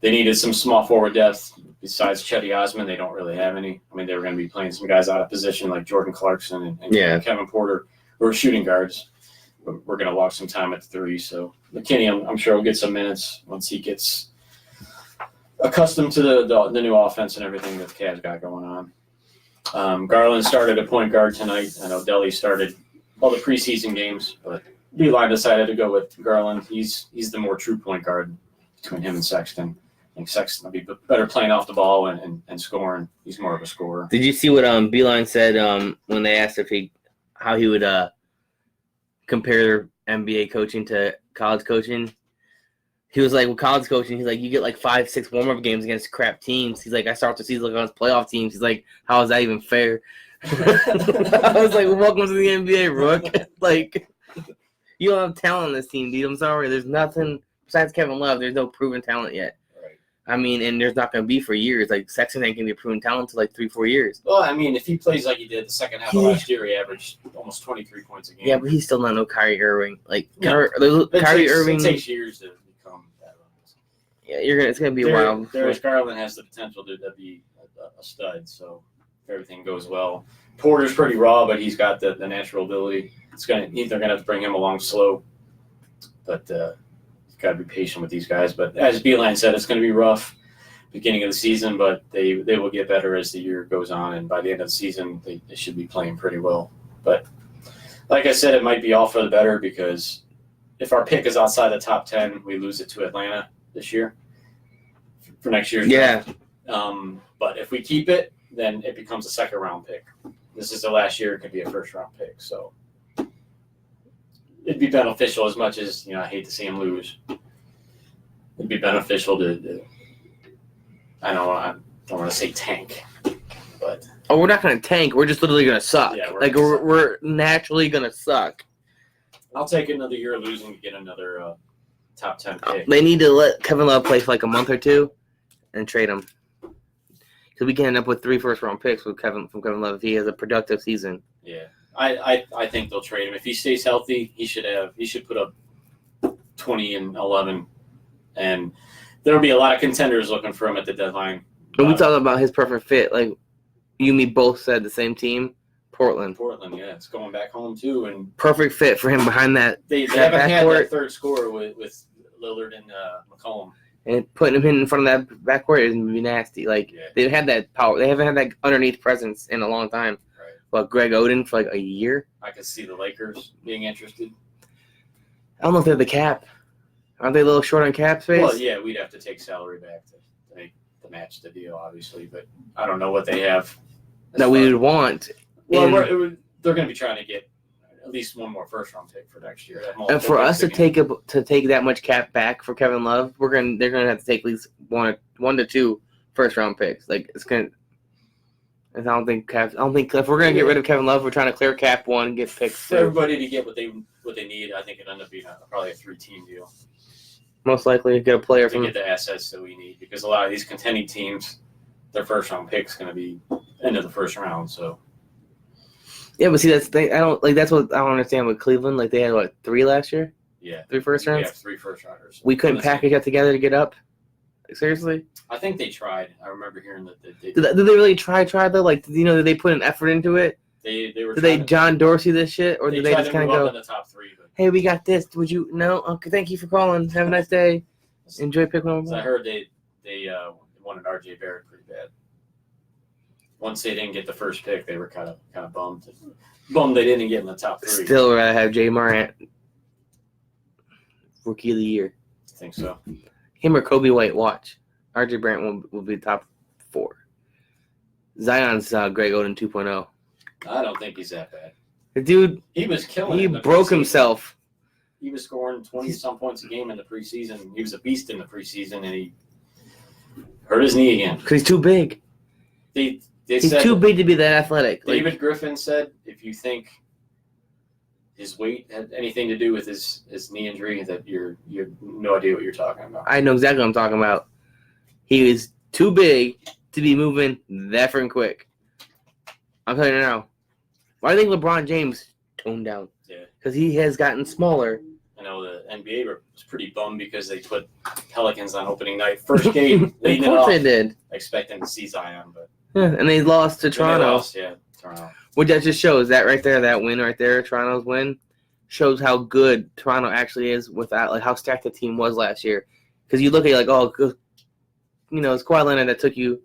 Speaker 1: They needed some small forward depth. Besides Chetty Osman, they don't really have any. I mean, they were going to be playing some guys out of position like Jordan Clarkson and Kevin Porter, who are shooting guards. We're going to walk some time at the 3. So McKinney, I'm sure, will get some minutes once he gets accustomed to the new offense and everything that the Cavs got going on. Garland started at point guard tonight. I know Delly started all the preseason games, but Beeline decided to go with Garland. He's the more true point guard between him and Sexton. I think Sexton will be better playing off the ball and scoring. He's more of a scorer.
Speaker 2: Did you see what Beeline said when they asked how he would compare NBA coaching to college coaching? He was like, with college coaching, he's like, you get like 5-6 warm-up games against crap teams. He's like, I start the season against playoff teams. He's like, how is that even fair? I was like, welcome to the NBA, Rook. Like, you don't have talent on this team, dude. I'm sorry. There's nothing besides Kevin Love. There's no proven talent yet. I mean, and there's not going to be for years. Like, Sexton ain't going to be a proven talent until like 3-4 years.
Speaker 1: Well, I mean, if he plays like he did the second half of last year, he averaged almost 23 points a game.
Speaker 2: Yeah, but he's still not no Kyrie Irving. Like,
Speaker 1: Yeah.
Speaker 2: Kyrie Irving.
Speaker 1: It takes years to become that level.
Speaker 2: Yeah, it's going to be a while.
Speaker 1: Darius Garland has the potential to be a stud, so if everything goes well. Porter's pretty raw, but he's got the natural ability. They're going to have to bring him along slow. But got to be patient with these guys. But as Beeline said, it's going to be rough beginning of the season, but they will get better as the year goes on. And by the end of the season, they should be playing pretty well. But like I said, it might be all for the better because if our pick is outside the top 10, we lose it to Atlanta this year for next year's draft. But if we keep it, then it becomes a second round pick. This is the last year. It could be a first round pick. So it'd be beneficial as much as, I hate to see him lose. It'd be beneficial to I don't want to say tank, but.
Speaker 2: Oh, we're not going to tank. We're just literally going to suck.
Speaker 1: Yeah,
Speaker 2: we're naturally going to suck.
Speaker 1: I'll take another year of losing to get another top 10 pick.
Speaker 2: They need to let Kevin Love play for like a month or two and trade him. Because we can end up with 3 first-round picks from Kevin Love if he has a productive season.
Speaker 1: Yeah. I think they'll trade him. If he stays healthy, he should put up 20 and 11. And there'll be a lot of contenders looking for him at the deadline.
Speaker 2: When we talk about his perfect fit, like you and me both said the same team, Portland.
Speaker 1: Portland, yeah, it's going back home too, and
Speaker 2: Perfect fit for him behind that.
Speaker 1: they
Speaker 2: that
Speaker 1: haven't had
Speaker 2: backcourt.
Speaker 1: that third scorer with Lillard and McCollum.
Speaker 2: And putting him in front of that backcourt is gonna be nasty. Like
Speaker 1: Yeah.
Speaker 2: they've had that power. They haven't had that underneath presence in a long time.
Speaker 1: Right.
Speaker 2: But Greg Oden for like a year.
Speaker 1: I could see the Lakers being interested.
Speaker 2: I don't know if they have the cap. Aren't they a little short on cap space?
Speaker 1: Well, yeah, we'd have to take salary back to match the deal, obviously, but I don't know what they have.
Speaker 2: That we would want.
Speaker 1: Well,
Speaker 2: in-
Speaker 1: they're going to be trying to get at least one more first-round pick for next year.
Speaker 2: And for us to take that much cap back for Kevin Love, they're gonna have to take at least one to two first-round picks. Like it's gonna. I don't think if we're gonna get rid of Kevin Love, we're trying to clear cap one, get picks
Speaker 1: for everybody to get what they need. I think it ended up being probably a 3-team deal.
Speaker 2: Most likely get a player
Speaker 1: to get the assets that we need, because a lot of these contending teams, their first-round pick is going to be end of the first round. So
Speaker 2: yeah, but see that's the thing. That's what I don't understand with Cleveland. Like they had what 3 last year?
Speaker 1: Yeah,
Speaker 2: 3 first rounds.
Speaker 1: We have 3 first rounders.
Speaker 2: We couldn't package that together to get up. Seriously?
Speaker 1: I think they tried. I remember hearing that they
Speaker 2: did they really try though? Like did they put an effort into it?
Speaker 1: They were.
Speaker 2: Did they John Dorsey this shit, or did they just kind of go
Speaker 1: in the top 3? But
Speaker 2: hey, we got this. Would you? No. Okay. Thank you for calling. Have a nice day. Enjoy pick one.
Speaker 1: I heard they wanted RJ Barrett pretty bad. Once they didn't get the first pick, they were kind of bummed. Bummed they didn't get in the top 3.
Speaker 2: Still rather have Jay Morant rookie of the year.
Speaker 1: I think so.
Speaker 2: Him or Kobe White. Watch. RJ Barrett will be top 4. Zion's Greg Oden 2.0.
Speaker 1: I don't think he's that bad.
Speaker 2: The dude,
Speaker 1: he was killing.
Speaker 2: He broke himself.
Speaker 1: He was scoring 20-some points a game in the preseason. He was a beast in the preseason, and he hurt his knee again.
Speaker 2: Because he's too big.
Speaker 1: He's
Speaker 2: too big to be that athletic.
Speaker 1: David Griffin said, if you think his weight had anything to do with his knee injury, that you have no idea what you're talking about.
Speaker 2: I know exactly what I'm talking about. He is too big to be moving that freaking quick. I'm telling you now. Why do you think LeBron James toned down?
Speaker 1: Yeah.
Speaker 2: Because he has gotten smaller.
Speaker 1: I know the NBA was pretty bummed because they put Pelicans on opening night. First game, leading
Speaker 2: Of
Speaker 1: it
Speaker 2: course
Speaker 1: off,
Speaker 2: they did.
Speaker 1: expecting to see Zion. But
Speaker 2: Yeah, and they lost to Toronto.
Speaker 1: Toronto.
Speaker 2: What that just shows, that right there, that win right there, Toronto's win, shows how good Toronto actually is without, like, how stacked the team was last year. Because you look at it like, oh, it's Kawhi Leonard that took you,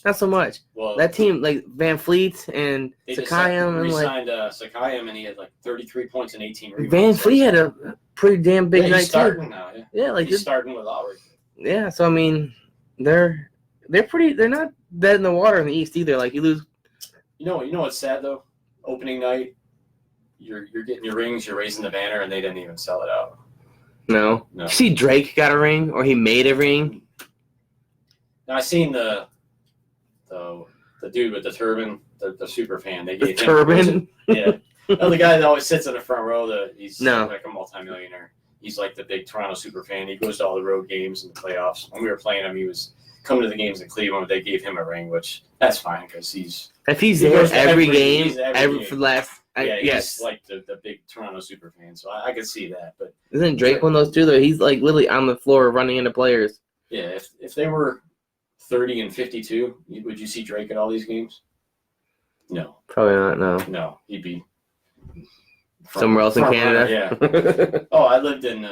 Speaker 2: not so much.
Speaker 1: Well,
Speaker 2: that team, like Van Fleet and Sakayam, and
Speaker 1: signed Sakayam, and he had like 33 points and 18 rebounds.
Speaker 2: Van Fleet had a pretty damn big night
Speaker 1: he's starting
Speaker 2: too.
Speaker 1: now.
Speaker 2: Yeah, like
Speaker 1: he's starting with Lowry.
Speaker 2: Yeah, so I mean, they're not dead in the water in the East either. Like you lose.
Speaker 1: You know what's sad though? Opening night, you're getting your rings, you're raising the banner, and they didn't even sell it out.
Speaker 2: No. You see, Drake got a ring, or he made a ring.
Speaker 1: Now I seen the dude with the turban, the super fan. They gave
Speaker 2: the turban.
Speaker 1: Yeah, the guy that always sits in the front row. He's
Speaker 2: no.
Speaker 1: like a multimillionaire. He's like the big Toronto super fan. He goes to all the road games and the playoffs. When we were playing him, he was coming to the games in Cleveland. They gave him a ring, which that's fine because
Speaker 2: if he's there every game,
Speaker 1: for
Speaker 2: the last.
Speaker 1: Yes, he's like the big Toronto super fan. So I could see that. But
Speaker 2: isn't Drake one of those two though? He's like literally on the floor running into players.
Speaker 1: Yeah, if they were 30 and 52, would you see Drake at all these games? No.
Speaker 2: Probably not, no.
Speaker 1: No, he'd be
Speaker 2: somewhere else in Canada.
Speaker 1: Yeah. Oh, I lived in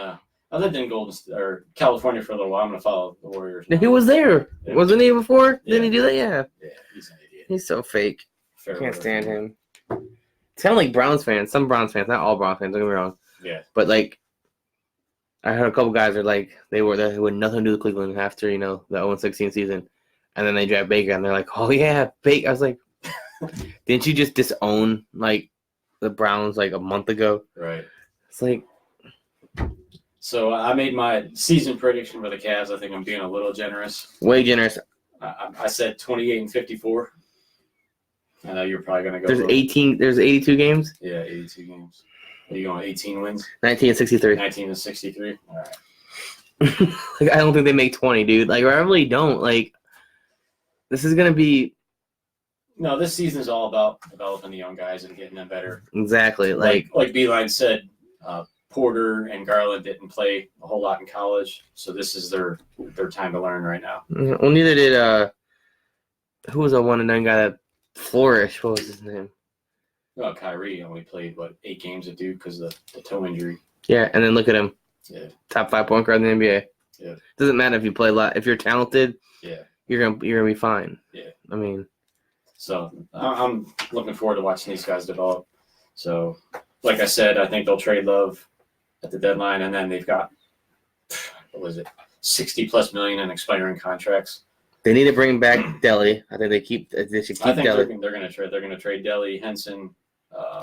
Speaker 1: California for a little while. I'm gonna follow the Warriors now.
Speaker 2: He was there, wasn't he before?
Speaker 1: Yeah.
Speaker 2: Didn't he do that? Yeah.
Speaker 1: Yeah, he's an idiot.
Speaker 2: He's so fake.
Speaker 1: Fair
Speaker 2: Can't stand him. It's kind of like Browns fans. Some Browns fans, not all Browns fans. Don't get me wrong.
Speaker 1: Yeah.
Speaker 2: But like, I heard a couple guys are like they had nothing to do with Cleveland after the 0-16 season, and then they draft Baker and they're like, oh yeah, Baker. I was like, didn't you just disown like the Browns like a month ago?
Speaker 1: Right.
Speaker 2: It's like.
Speaker 1: So I made my season prediction for the Cavs. I think I'm being a little generous.
Speaker 2: Way generous.
Speaker 1: I said 28 and 54. I know you're probably gonna go.
Speaker 2: There's 18. There's 82 games.
Speaker 1: Yeah, 82 games. Are you going 18 wins?
Speaker 2: 19 and 63.
Speaker 1: 19 and 63. All right.
Speaker 2: Like I don't think they make 20, dude. Like I really don't. Like this is gonna be.
Speaker 1: No, this season is all about developing the young guys and getting them better.
Speaker 2: Exactly.
Speaker 1: Like Beeline said, Porter and Garland didn't play a whole lot in college, so this is their time to learn right now.
Speaker 2: Well, neither did who was the one and done guy that Flourish. What was his name?
Speaker 1: Well, Kyrie only played, 8 games at Duke because of the toe injury.
Speaker 2: Yeah, and then look at him.
Speaker 1: Yeah.
Speaker 2: Top 5 point guard in the NBA.
Speaker 1: Yeah.
Speaker 2: Doesn't matter if you play a lot. If you're talented,
Speaker 1: Yeah.
Speaker 2: you're gonna be fine.
Speaker 1: Yeah.
Speaker 2: I mean,
Speaker 1: so I'm looking forward to watching these guys develop. So, like I said, I think they'll trade Love at the deadline, and then they've got $60+ million in expiring contracts.
Speaker 2: they need to bring back Delly. I think they should keep
Speaker 1: I think
Speaker 2: Delly.
Speaker 1: they're going to trade. They're going to trade Delly, Henson,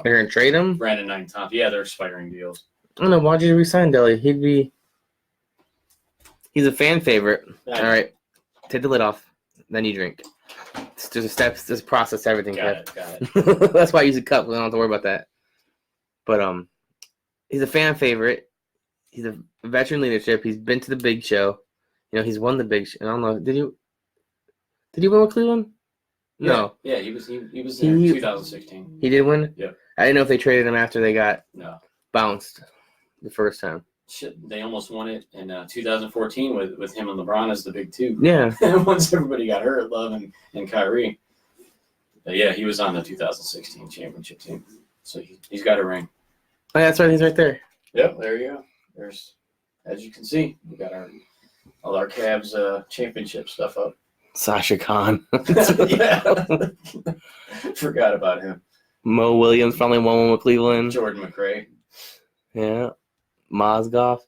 Speaker 2: They're gonna trade him.
Speaker 1: Brandon Knight, Thompson. Yeah, they're expiring deals.
Speaker 2: I don't know. Why'd you resign Delly? He's a fan favorite.
Speaker 1: Yeah.
Speaker 2: All right, take the lid off, then you drink. It's just a steps. Just process everything.
Speaker 1: Got
Speaker 2: Kev.
Speaker 1: it.
Speaker 2: That's why I use a cup. We don't have to worry about that. But he's a fan favorite. He's a veteran leadership. He's been to the big show. You know, he's won the big show. I don't know. Did he win with Cleveland? No.
Speaker 1: Yeah, he was there in 2016.
Speaker 2: He did win?
Speaker 1: Yeah.
Speaker 2: I didn't know if they traded him after they got
Speaker 1: No.
Speaker 2: bounced the first time.
Speaker 1: Shit, they almost won it in 2014 with him and LeBron as the big two.
Speaker 2: Yeah.
Speaker 1: Once everybody got hurt, Love and Kyrie. But yeah, he was on the 2016 championship team. So he's got a ring.
Speaker 2: Oh, yeah, that's right. He's right there.
Speaker 1: Yep, there you go. There's, as you can see, we got all our Cavs championship stuff up.
Speaker 2: Sasha Khan.
Speaker 1: Yeah. Forgot about him.
Speaker 2: Mo Williams finally won one with Cleveland.
Speaker 1: Jordan McRae.
Speaker 2: Yeah. Mozgov.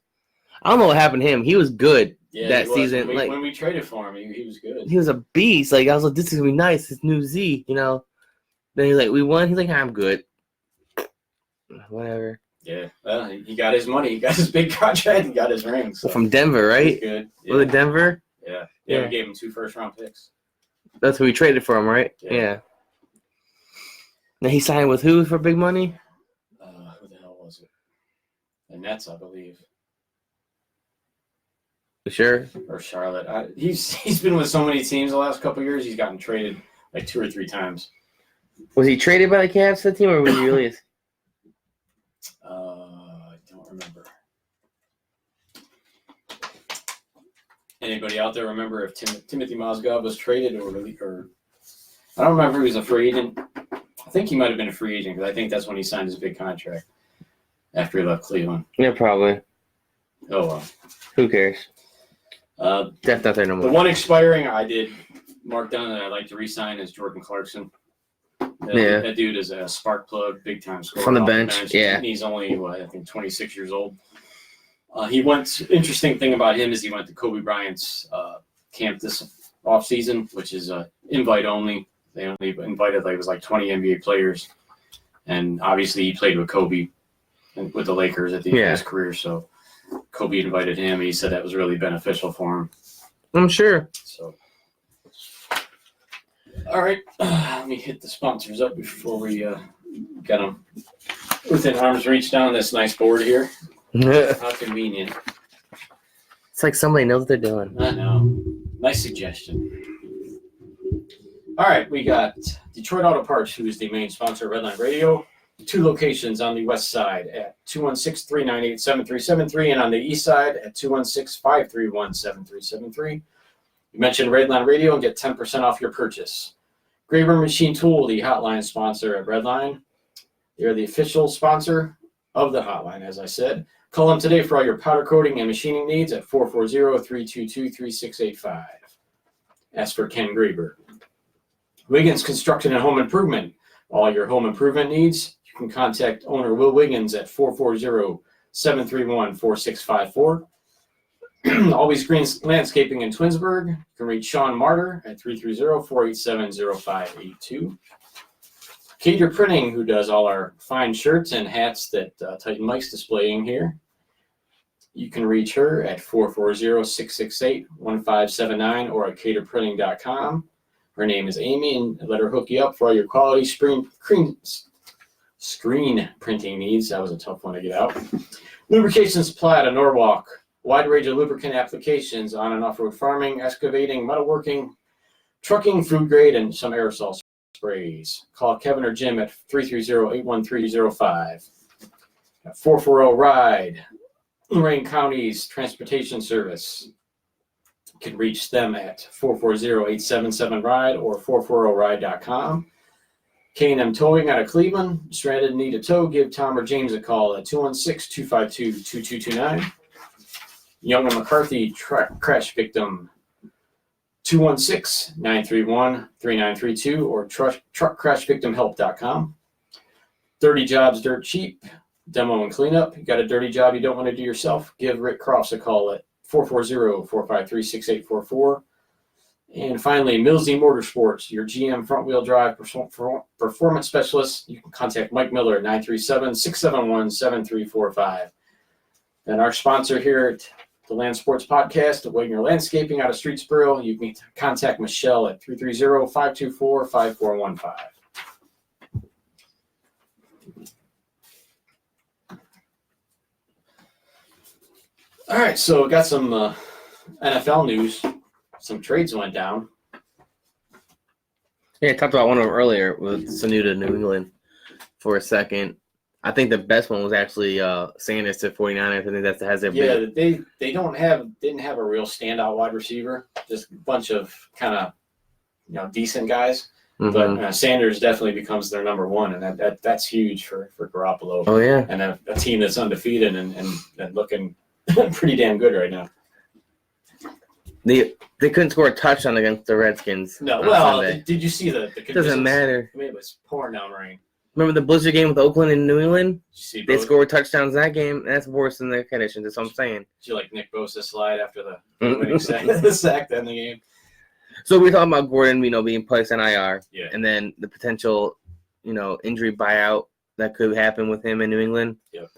Speaker 2: I don't know what happened to him. He was good that
Speaker 1: he was.
Speaker 2: season.
Speaker 1: When we traded for him, he was good.
Speaker 2: He was a beast. Like, I was like, this is going to be nice. This new Z, you know. Then he's like, we won. He's like, I'm good. Whatever.
Speaker 1: Yeah. Well, he got his money. He got his big contract. He got his ring. So
Speaker 2: From Denver,
Speaker 1: he's
Speaker 2: right?
Speaker 1: good.
Speaker 2: Was it Denver?
Speaker 1: Yeah.
Speaker 2: Yeah.
Speaker 1: We gave him 2 first-round picks.
Speaker 2: That's who we traded for him, right?
Speaker 1: Yeah.
Speaker 2: Now he signed with who for big money?
Speaker 1: Who the hell was it? The Nets, I believe.
Speaker 2: Sure.
Speaker 1: Or Charlotte. He's been with so many teams the last couple of years. He's gotten traded like 2 or 3 times.
Speaker 2: Was he traded by the Cavs to the team, or was he released?
Speaker 1: I don't remember. Anybody out there remember if Timothy Mozgov was traded or I don't remember if he was a free agent. I think he might have been a free agent because I think that's when he signed his big contract after he left Cleveland.
Speaker 2: Yeah, probably.
Speaker 1: Oh well.
Speaker 2: Who cares? That's not there no
Speaker 1: The
Speaker 2: more.
Speaker 1: one expiring I did mark down that I'd like to re-sign is Jordan Clarkson. That dude is a spark plug, big time scorer
Speaker 2: From the
Speaker 1: off
Speaker 2: bench, yeah.
Speaker 1: He's only I think 26 years old. Interesting thing about him is he went to Kobe Bryant's camp this offseason, which is invite only. They only invited it was like 20 NBA players, and obviously he played with Kobe and with the Lakers at the end of his career. So Kobe invited him. He said that was really beneficial for him.
Speaker 2: I'm sure.
Speaker 1: So, all right, let me hit the sponsors up before we get them within arm's reach down this nice board here.
Speaker 2: It's
Speaker 1: How convenient.
Speaker 2: like somebody knows what they're doing.
Speaker 1: I know. Nice suggestion. All right, we got Detroit Auto Parts, who is the main sponsor of Redline Radio. 2 locations on the west side at 216-398-7373 and on the east side at 216-531-7373. You mentioned Redline Radio and get 10% off your purchase. Graber Machine Tool, the hotline sponsor at Redline. They're the official sponsor of the hotline, as I said. Call them today for all your powder coating and machining needs at 440-322-3685. Ask for Ken Graber. Wiggins Construction and Home Improvement. All your home improvement needs, you can contact owner Will Wiggins at 440-731-4654. Always Green Landscaping in Twinsburg. You can reach Sean Martyr at 330-487-0582. Cater Printing, who does all our fine shirts and hats that Titan Mike's displaying here. You can reach her at 440-668-1579 or at caterprinting.com. Her name is Amy, and let her hook you up for all your quality screen printing needs. That was a tough one to get out. Lubrication Supply out of Norwalk. Wide range of lubricant applications on and off-road farming, excavating, metalworking, trucking, food grade, and some aerosol sprays. Call Kevin or Jim at 330-813-05. 440-RIDE, Lorraine County's transportation service. You can reach them at 440-877-RIDE or 440ride.com. K&M Towing out of Cleveland. Stranded and need a tow, give Tom or James a call at 216-252-2229. Young and McCarthy crash victim 216-931-3932 or truckcrashvictimhelp.com. Dirty Jobs Dirt Cheap, demo and cleanup. You got a dirty job you don't want to do yourself? Give Rick Crofts a call at 440-453-6844. And finally, Millsy Motorsports, your GM front-wheel drive performance specialist. You can contact Mike Miller at 937-671-7345. And our sponsor here at the Land Sports Podcast, Wagner Landscaping out of Streetsboro. You can contact Michelle at 330-524-5415. All right, so got some NFL news. Some trades went down.
Speaker 2: Yeah, I talked about one of them earlier with Sanu to New England for a second. I think the best one was actually Sanders to 49ers. I think that has their
Speaker 1: big. They didn't have a real standout wide receiver. Just a bunch of kind of decent guys. Mm-hmm. But Sanders definitely becomes their number one, and that's huge for Garoppolo.
Speaker 2: Oh yeah,
Speaker 1: and a team that's undefeated and looking pretty damn good right now.
Speaker 2: They couldn't score a touchdown against the Redskins.
Speaker 1: No, well, did you see the conditions?
Speaker 2: Doesn't matter.
Speaker 1: I mean, it was pouring down rain.
Speaker 2: Remember the blizzard game with Oakland and New England? They
Speaker 1: both?
Speaker 2: scored touchdowns in that game. That's worse than the conditions. That's what I'm saying.
Speaker 1: Did you like Nick Bosa slide after the winning sack to end the game?
Speaker 2: So we're talking about Gordon, being placed on IR,
Speaker 1: yeah,
Speaker 2: and then the potential, injury buyout that could happen with him in New England.
Speaker 1: Yep.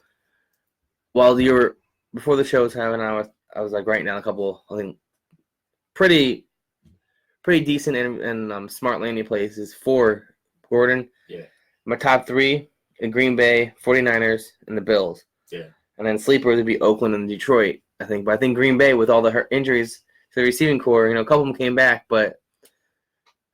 Speaker 2: While you were before the show was having, I was like writing down a couple, I think, pretty decent and smart landing places for Gordon.
Speaker 1: Yeah.
Speaker 2: My top three in Green Bay, 49ers, and the Bills.
Speaker 1: Yeah.
Speaker 2: And then sleepers would be Oakland and Detroit, I think. But I think Green Bay, with all the injuries to the receiving core, a couple of them came back. But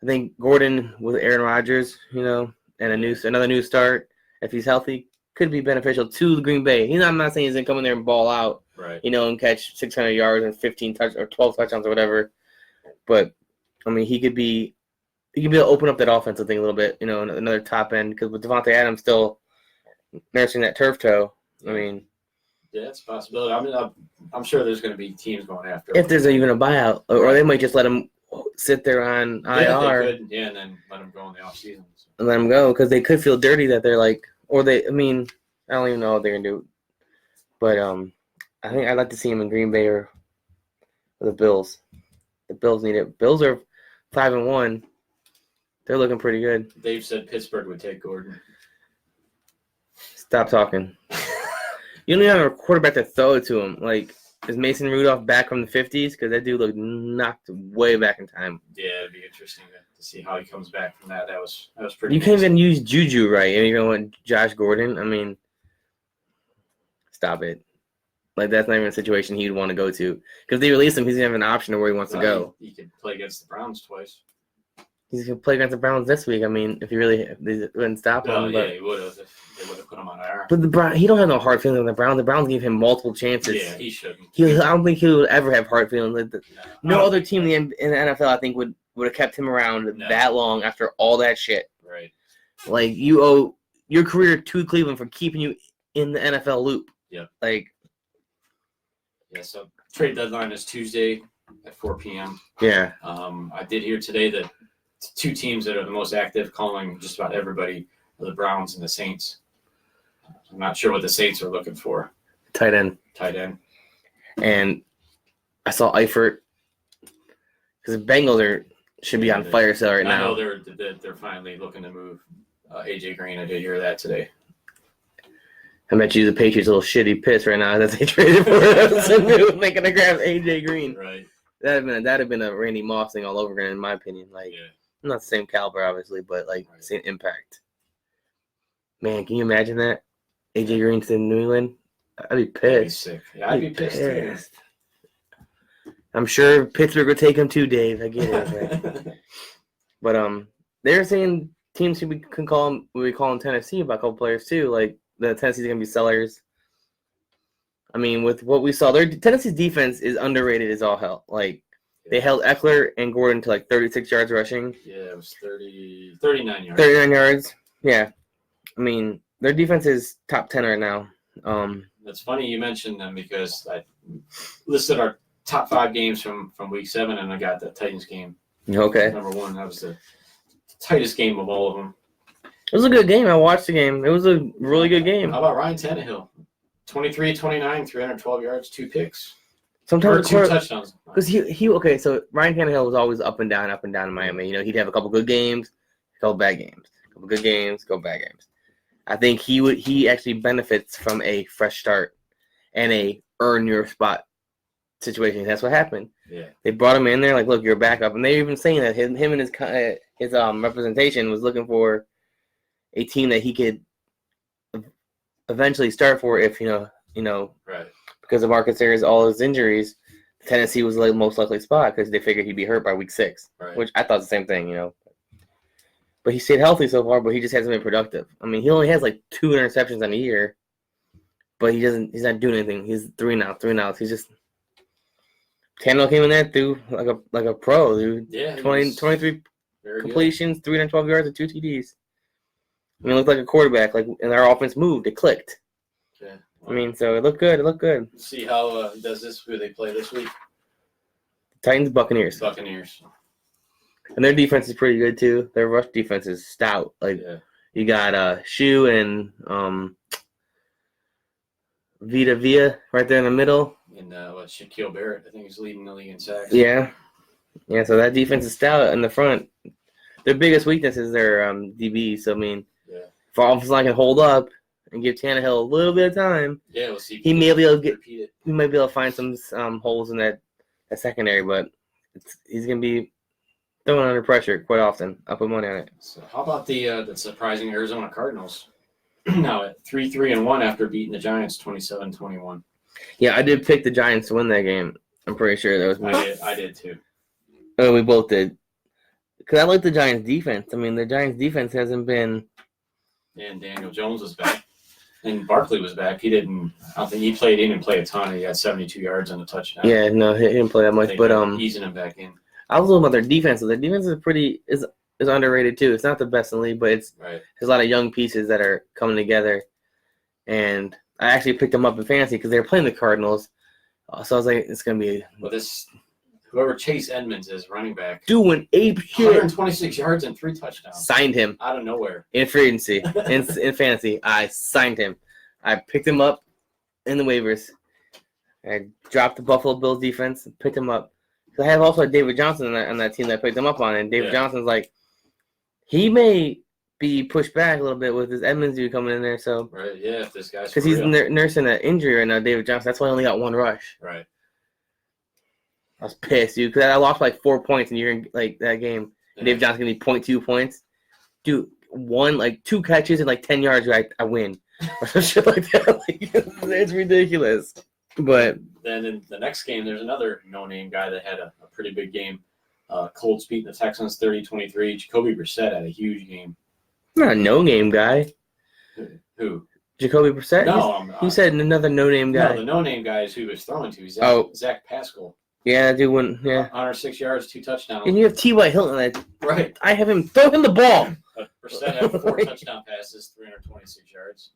Speaker 2: I think Gordon with Aaron Rodgers, and another new start, if he's healthy, could be beneficial to the Green Bay. I'm not saying he's going to come in there and ball out,
Speaker 1: right?
Speaker 2: And catch 600 yards and 15 or 12 touchdowns or whatever. But, I mean, he could be able to open up that offense, I think, a little bit, another top end. Because with Devontae Adams still nursing that turf toe, I mean.
Speaker 1: Yeah, it's a possibility. I mean, I'm sure there's going to be teams going after him.
Speaker 2: If there's even a buyout. Or they might just let him sit there on IR.
Speaker 1: Yeah, they could. Yeah, and then let him go in the offseason.
Speaker 2: And let him go, because they could feel dirty that they're like, I don't even know what they're going to do. But I think I'd like to see him in Green Bay or the Bills. The Bills need it. Bills are 5-1. They're looking pretty good.
Speaker 1: Dave said Pittsburgh would take Gordon.
Speaker 2: Stop talking. You don't even have a quarterback to throw it to him. Like, is Mason Rudolph back from the 50s? Because that dude looked knocked way back in time.
Speaker 1: Yeah, it'd be interesting to see how he comes back from that. That was pretty.
Speaker 2: You can't even use Juju right, and you're going to want Josh Gordon. I mean, stop it. Like, that's not even a situation he'd want to go to. Because they released him, he's going to have an option of where he wants to go.
Speaker 1: He could play against the Browns twice.
Speaker 2: He's going to play against the Browns this week. I mean, if they wouldn't stop him.
Speaker 1: Yeah, he would have if they would have put him on IR.
Speaker 2: But he don't have no hard feelings on the Browns. The Browns gave him multiple chances.
Speaker 1: Yeah, he shouldn't.
Speaker 2: I don't think he would ever have hard feelings. No other team in the NFL, I think, would have kept him around that long after all that shit.
Speaker 1: Right.
Speaker 2: Like, you owe your career to Cleveland for keeping you in the NFL loop.
Speaker 1: Yeah.
Speaker 2: Like.
Speaker 1: Yeah, so trade deadline is Tuesday at 4 p.m.
Speaker 2: Yeah.
Speaker 1: I did hear today that two teams that are the most active calling just about everybody are the Browns and the Saints. I'm not sure what the Saints are looking for.
Speaker 2: Tight end. And I saw Eifert because the Bengals should be on fire sale right now.
Speaker 1: I know they're finally looking to move AJ Green. I did hear that today.
Speaker 2: I bet you the Patriots a little shitty piss right now that they traded for us and they're going to grab AJ Green.
Speaker 1: Right.
Speaker 2: That'd have been a Randy Moss thing all over again, in my opinion. Like, not the same caliber, obviously, but same impact. Man, can you imagine that? AJ Green to New England? I'd be pissed.
Speaker 1: That'd be sick. Yeah, I'd be pissed.
Speaker 2: I'm sure Pittsburgh would take him too, Dave. I get it. Right? But they're saying teams will be calling Tennessee about a couple players too. Like, the Tennessee's gonna be sellers. I mean, with what we saw, Tennessee's defense is underrated as all hell. Like, They held Eckler and Gordon to like 36 yards rushing.
Speaker 1: Yeah, it was 39 yards.
Speaker 2: 39 yards. Yeah. I mean, their defense is top 10 right now.
Speaker 1: It's funny you mentioned them because I listed our top 5 games from week 7, and I got the Titans game.
Speaker 2: Okay.
Speaker 1: Number 1. That was the tightest game of all of them.
Speaker 2: It was a good game. I watched the game. It was a really good game.
Speaker 1: How about Ryan Tannehill? 23-29, 312 yards, 2 picks.
Speaker 2: Sometimes
Speaker 1: 2 touchdowns.
Speaker 2: Because okay, so Ryan Tannehill was always up and down in Miami. You know, he'd have a couple good games, a couple bad games, a couple good games, a couple bad games. I think he actually benefits from a fresh start and a earn your spot situation. That's what happened.
Speaker 1: Yeah.
Speaker 2: They brought him in there like, look, you're back up, and they're even saying that him and his representation was looking for a team that he could eventually start for if you know
Speaker 1: right.
Speaker 2: Because of Marcus Arias, all his injuries, Tennessee was the most likely spot because they figured he'd be hurt by week 6,
Speaker 1: right.
Speaker 2: Which I thought the same thing, you know. But he stayed healthy so far, but he just hasn't been productive. I mean, he only has like 2 interceptions in a year, but he's not doing anything. He's 3 and outs. He's just Tannehill came in there through like a pro, dude.
Speaker 1: Yeah.
Speaker 2: 23 completions,
Speaker 1: good.
Speaker 2: 312 yards, and 2 TDs. I mean, it looked like a quarterback. Like, and our offense moved. It clicked.
Speaker 1: Yeah.
Speaker 2: I mean, so it looked good.
Speaker 1: See how he does this. Who they play this week?
Speaker 2: Titans, Buccaneers. And their defense is pretty good too. Their rush defense is stout. Like you got Shu and Vita Villa right there in the middle.
Speaker 1: And Shaquille Barrett, I think he's leading the league in sacks.
Speaker 2: Yeah. So that defense is stout in the front. Their biggest weakness is their DB. So I mean, if our offensive line can hold up and give Tannehill a little bit of time,
Speaker 1: we'll see.
Speaker 2: He might be able to find some holes in that secondary, but he's gonna be throwing under pressure quite often. I'll put money on it.
Speaker 1: So how about the surprising Arizona Cardinals? Now at 3-1 after beating the Giants 27-21.
Speaker 2: Yeah, I did pick the Giants to win that game. I'm pretty sure that was me.
Speaker 1: I did too.
Speaker 2: Oh, we both did. Because I like the Giants' defense. I mean, the Giants' defense hasn't been.
Speaker 1: And Daniel Jones was back. And Barkley was back. I don't think he played. He didn't play a ton. He had 72 yards and a touchdown.
Speaker 2: Yeah, no, he didn't play that much. But
Speaker 1: easing him back in.
Speaker 2: I was looking about their defense. So their defense is underrated too. It's not the best in the league, but there's a lot of young pieces that are coming together. And I actually picked them up in fantasy because they were playing the Cardinals. So I was like, it's gonna be.
Speaker 1: Well, whoever Chase Edmonds is, running back,
Speaker 2: doing ape shit.
Speaker 1: 126 yards and 3 touchdowns.
Speaker 2: Signed him
Speaker 1: out of nowhere
Speaker 2: in free agency in fantasy. I signed him. I picked him up in the waivers. I dropped the Buffalo Bills defense and picked him up. I have also David Johnson on that team that I picked him up on, and David Johnson's like, he may be pushed back a little bit with this Edmonds dude coming in there. So
Speaker 1: if this guy's
Speaker 2: because he's nursing an injury right now, David Johnson. That's why I only got 1 rush.
Speaker 1: Right.
Speaker 2: I was pissed, dude, because I lost like 4 points and you're in like that game. And David Johnson gave me 0.2 points. Dude, 2 catches and like 10 yards, I win. Or some shit like that. Like, it's ridiculous. But
Speaker 1: then in the next game, there's another no-name guy that had a pretty big game. Colts beating the Texans 30-23. Jacoby Brissett had a huge game.
Speaker 2: Not a no-name guy.
Speaker 1: Who?
Speaker 2: Jacoby Brissett?
Speaker 1: No.
Speaker 2: You said another no-name guy.
Speaker 1: No, the no-name guy is who he was throwing to. Zach Pascal.
Speaker 2: Yeah, that dude went,
Speaker 1: 106 yards, 2 touchdowns.
Speaker 2: And you have T.Y. Hilton.
Speaker 1: Right.
Speaker 2: I have him throw him the ball.
Speaker 1: But Brissett had 4 touchdown passes, 326 yards.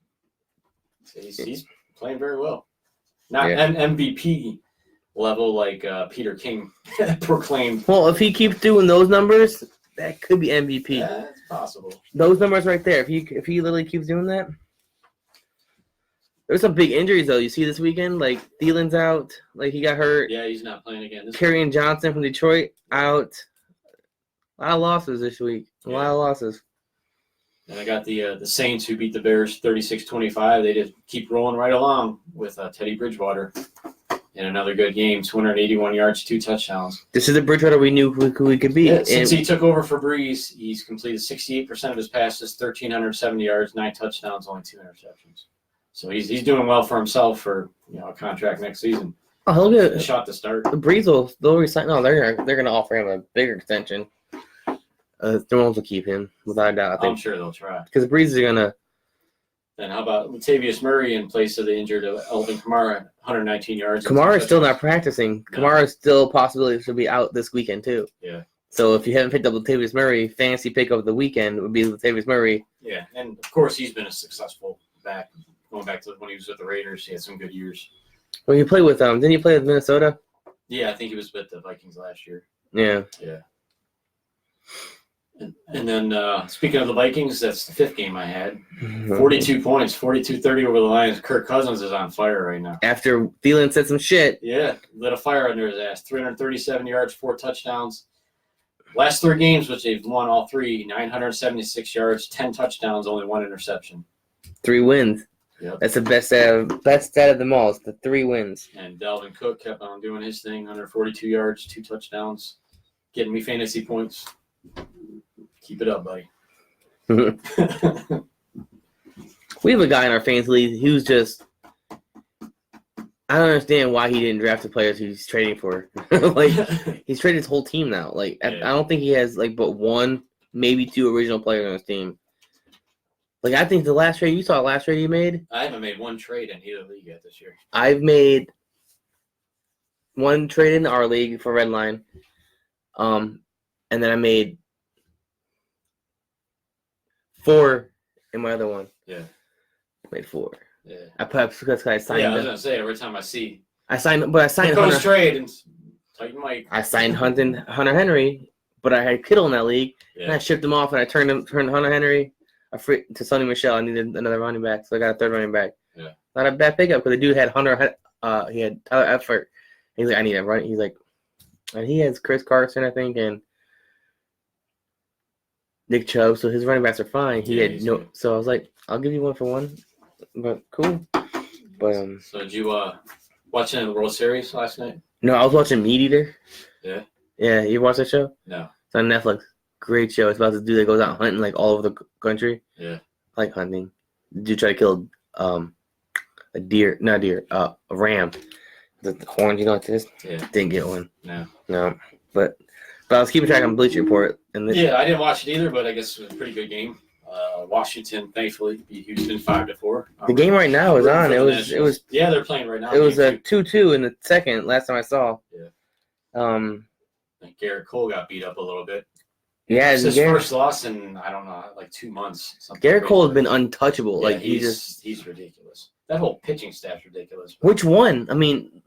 Speaker 1: So he's playing very well. Not an MVP level like Peter King proclaimed.
Speaker 2: Well, if he keeps doing those numbers, that could be MVP.
Speaker 1: Yeah, it's possible.
Speaker 2: Those numbers right there. If he literally keeps doing that. There's some big injuries though. You see this weekend, like Thielen's out, like he got hurt.
Speaker 1: Yeah, he's not playing again.
Speaker 2: Kerryon Johnson from Detroit out. A lot of losses this week. A lot of losses.
Speaker 1: And I got the Saints who beat the Bears 36-25. They just keep rolling right along with Teddy Bridgewater in another good game. 281 yards, 2 touchdowns.
Speaker 2: This is the Bridgewater we knew who he could be.
Speaker 1: Yeah, since he took over for Breeze, he's completed 68% of his passes, 1,370 yards, 9 touchdowns, only 2 interceptions. So he's doing well for himself for a contract next season.
Speaker 2: Oh, look at
Speaker 1: a shot to start.
Speaker 2: Breeze they'll resign. No, they're gonna offer him a bigger extension. The Thrones will keep him without a doubt. I think.
Speaker 1: I'm sure they'll try
Speaker 2: Because Breeze is gonna
Speaker 1: Then how about Latavius Murray in place of the injured Alvin Kamara, 119 yards.
Speaker 2: Kamara's still not practicing.
Speaker 1: No.
Speaker 2: Kamara's still possibly should be out this weekend too.
Speaker 1: Yeah.
Speaker 2: So if you haven't picked up Latavius Murray, fantasy pick of the weekend would be Latavius Murray.
Speaker 1: Yeah, and of course he's been a successful back. Going back to when he was with the Raiders, he had some good years.
Speaker 2: Well, you play with didn't you play with Minnesota?
Speaker 1: Yeah, I think he was with the Vikings last year.
Speaker 2: Yeah.
Speaker 1: Yeah. And then speaking of the Vikings, that's the fifth game I had. 42 points, 42-30 over the Lions. Kirk Cousins is on fire right now.
Speaker 2: After Thielen said some shit.
Speaker 1: Yeah, lit a fire under his ass. 337 yards, 4 touchdowns. Last 3 games, which they've won all 3, 976 yards, 10 touchdowns, only 1 interception.
Speaker 2: 3 wins.
Speaker 1: Yep.
Speaker 2: That's the best stat of them all. It's the 3 wins.
Speaker 1: And Dalvin Cook kept on doing his thing, 142 yards, 2 touchdowns, getting me fantasy points. Keep it up, buddy.
Speaker 2: We have a guy in our fantasy league who's just – I don't understand why he didn't draft the players he's trading for. Like, he's traded his whole team now. Like,
Speaker 1: Yeah.
Speaker 2: I don't think he has, like, but 1, maybe 2 original players on his team. Like, I think the last trade – you saw the last trade he made?
Speaker 1: I haven't made one trade in either league yet this year.
Speaker 2: I've made 1 trade in our league for Redline. And then I made 4 in my other one.
Speaker 1: Yeah.
Speaker 2: Made 4.
Speaker 1: Yeah.
Speaker 2: I put because I signed.
Speaker 1: Yeah, I was
Speaker 2: them.
Speaker 1: going to say, every time I see
Speaker 2: I signed
Speaker 1: Hunter.
Speaker 2: Hunter.
Speaker 1: Trade and Titan Mike.
Speaker 2: I signed Hunter Henry, but I had Kittle in that league, and I
Speaker 1: Yeah.
Speaker 2: shipped him off, and I turned Hunter Henry to Sonny Michel. I needed another running back, so I got a 3rd running back.
Speaker 1: Yeah.
Speaker 2: Not a bad pickup because the dude had he had Tyler Effort. He's like, I need a run. He's like, and he has Chris Carson, I think, and Nick Chubb, so his running backs are fine. He
Speaker 1: Yeah,
Speaker 2: had
Speaker 1: he's
Speaker 2: no,
Speaker 1: good.
Speaker 2: so I was like, I'll give you 1 for 1, but cool. But
Speaker 1: So did you watch any of the World Series last night?
Speaker 2: no, I was watching Meat Eater.
Speaker 1: Yeah?
Speaker 2: Yeah, you watch that show?
Speaker 1: No.
Speaker 2: It's on Netflix. Great show. It's about this dude that goes out hunting like all over the country.
Speaker 1: Yeah.
Speaker 2: I like hunting. The dude tried to kill a deer, not a deer, a ram. The horns, you know what it is?
Speaker 1: Yeah.
Speaker 2: Didn't get one.
Speaker 1: No.
Speaker 2: But I was keeping track on Bleacher Report, and
Speaker 1: Yeah, I didn't watch it either, but I guess it was a pretty good game. Washington, thankfully, beat Houston 5-4.
Speaker 2: the game right now is on. It was
Speaker 1: Yeah, they're playing right now.
Speaker 2: it was a
Speaker 1: game 2.
Speaker 2: 2-2 in the second. Last time I saw.
Speaker 1: Yeah.
Speaker 2: And
Speaker 1: And Garrett Cole got beat up a little bit.
Speaker 2: yeah,
Speaker 1: It's his
Speaker 2: Garrett,
Speaker 1: first loss in, I don't know, like 2 months. Something
Speaker 2: Garrett
Speaker 1: crazy
Speaker 2: Cole has
Speaker 1: like
Speaker 2: been
Speaker 1: that.
Speaker 2: untouchable.
Speaker 1: Yeah,
Speaker 2: Like
Speaker 1: he's ridiculous. That whole pitching staff's ridiculous.
Speaker 2: which one? I mean,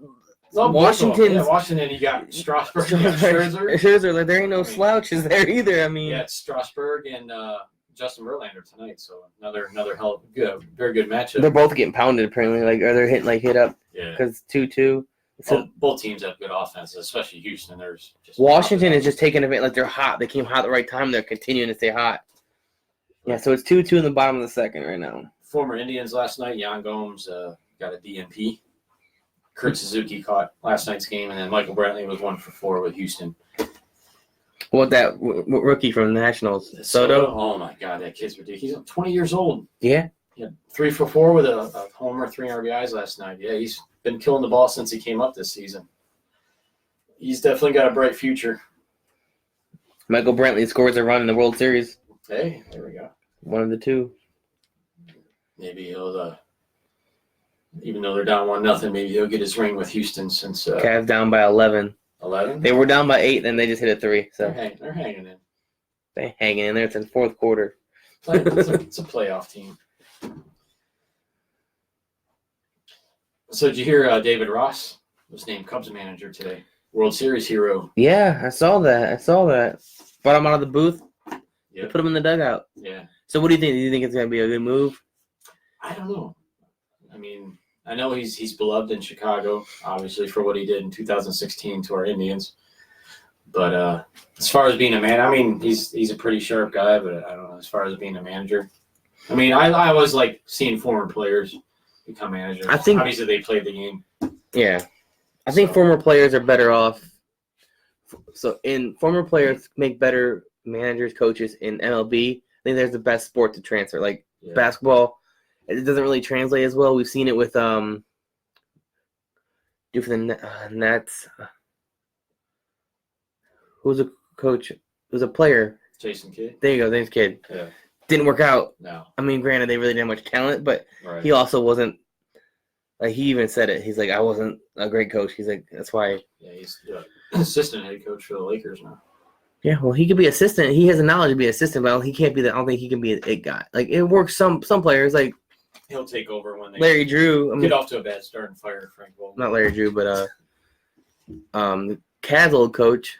Speaker 1: No,
Speaker 2: Washington's-
Speaker 1: Yeah, Washington, you got Strasburg, you got Scherzer.
Speaker 2: Scherzer, like, there ain't no
Speaker 1: I mean,
Speaker 2: slouches there either. I mean,
Speaker 1: Yeah, it's Strasburg and Justin Verlander tonight, so another hell of good, very good matchup.
Speaker 2: they're both getting pounded apparently. Like, or they're hitting hit up
Speaker 1: Yeah,
Speaker 2: because 2-2. So
Speaker 1: both teams have good offenses, especially Houston. There's just
Speaker 2: Washington is just taking advantage. Like, they're hot. They came hot at the right time. They're continuing to stay hot. Yeah, so it's 2-2 in the bottom of the second right now.
Speaker 1: former Indians last night. Yan Gomes got a DNP. Kurt Suzuki caught last night's game, and then Michael Brantley was 1 for 4 with Houston.
Speaker 2: What that rookie from the Nationals, Soto?
Speaker 1: Oh my God, that kid's ridiculous. He's 20 years old.
Speaker 2: Yeah.
Speaker 1: He had 3 for 4 with a homer, 3 RBIs last night. Yeah, he's been killing the ball since he came up this season. He's definitely got a bright future.
Speaker 2: Michael Brantley scores a run in the World Series.
Speaker 1: Hey, there we go.
Speaker 2: One of the 2.
Speaker 1: Maybe he'll, even though they're down 1-0, maybe he'll get his ring with Houston since
Speaker 2: Cavs down by 11.
Speaker 1: 11.
Speaker 2: They were down by 8, then they just hit a 3. So
Speaker 1: They're hanging in.
Speaker 2: they hanging in there. It's in the 4th quarter.
Speaker 1: It's a playoff team. So did you hear David Ross was named Cubs manager today? World Series hero.
Speaker 2: Yeah, I saw that. Brought him out of the booth.
Speaker 1: Yep.
Speaker 2: Put him in the dugout.
Speaker 1: Yeah.
Speaker 2: So what do you think? Do you think it's going to be a good move?
Speaker 1: I don't know. I mean, I know he's beloved in Chicago, obviously, for what he did in 2016 to our Indians. But as far as being a man, I mean, he's a pretty sharp guy, but I don't know, as far as being a manager. I mean, I always like seeing former players become managers.
Speaker 2: I think-
Speaker 1: obviously they played the game.
Speaker 2: Yeah. I think
Speaker 1: So-
Speaker 2: former players are better off. So former players make better managers, coaches in MLB. I think there's the best sport to transfer. Like
Speaker 1: Yeah.
Speaker 2: basketball, it doesn't really translate as well. We've seen it with dude for the Nets. Who's a coach? Who's a player?
Speaker 1: Jason Kidd.
Speaker 2: There you go. Thanks, kid.
Speaker 1: Yeah.
Speaker 2: didn't work out.
Speaker 1: No.
Speaker 2: I mean, granted, they really didn't have much talent, but
Speaker 1: Right.
Speaker 2: he also wasn't. Like, he even said it. He's like, I wasn't a great coach. He's like, that's why.
Speaker 1: Yeah, he's assistant head coach for the Lakers now.
Speaker 2: Yeah, well, he could be assistant. He has the knowledge to be assistant, but he can't be the. I don't think he can be an it guy. Like, it works. Some players, like
Speaker 1: He'll take over when they
Speaker 2: Larry Drew. I mean,
Speaker 1: get off to a bad start and fire Frank Vogel.
Speaker 2: not Larry Drew, but Cavs old coach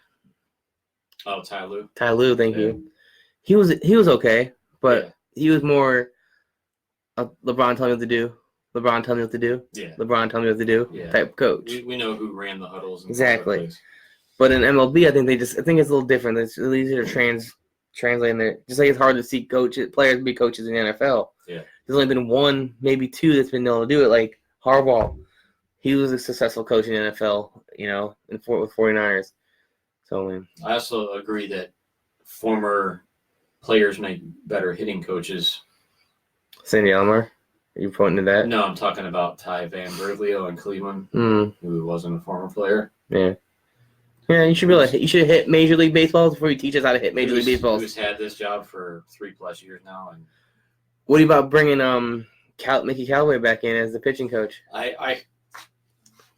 Speaker 1: Oh, Ty Lue.
Speaker 2: Ty Lue. Thank
Speaker 1: Yeah.
Speaker 2: you. He was okay, but
Speaker 1: Yeah.
Speaker 2: he was more. LeBron tell me what to do. LeBron tell me what to do.
Speaker 1: Yeah.
Speaker 2: LeBron tell me what to do.
Speaker 1: Yeah.
Speaker 2: Type coach.
Speaker 1: We know who ran the huddles. And
Speaker 2: Exactly. But in MLB, I think it's a little different. It's really easier to translate in there. Just like it's hard to see players be coaches in the NFL.
Speaker 1: Yeah.
Speaker 2: There's only been one, maybe two that's been able to do it. Like Harbaugh, he was a successful coach in the NFL, with 49ers. So, I mean,
Speaker 1: I also agree that former players make better hitting coaches.
Speaker 2: Sandy Alomar, are you pointing to that?
Speaker 1: No, I'm talking about Ty Van Berglio in Cleveland,
Speaker 2: Mm,
Speaker 1: who wasn't a former player.
Speaker 2: yeah. Yeah, you should hit Major League Baseballs before you teach us how to hit Major League Baseballs.
Speaker 1: Who's had this job for 3+ years now, and
Speaker 2: What do you about bringing Mickey Callaway back in as the pitching coach?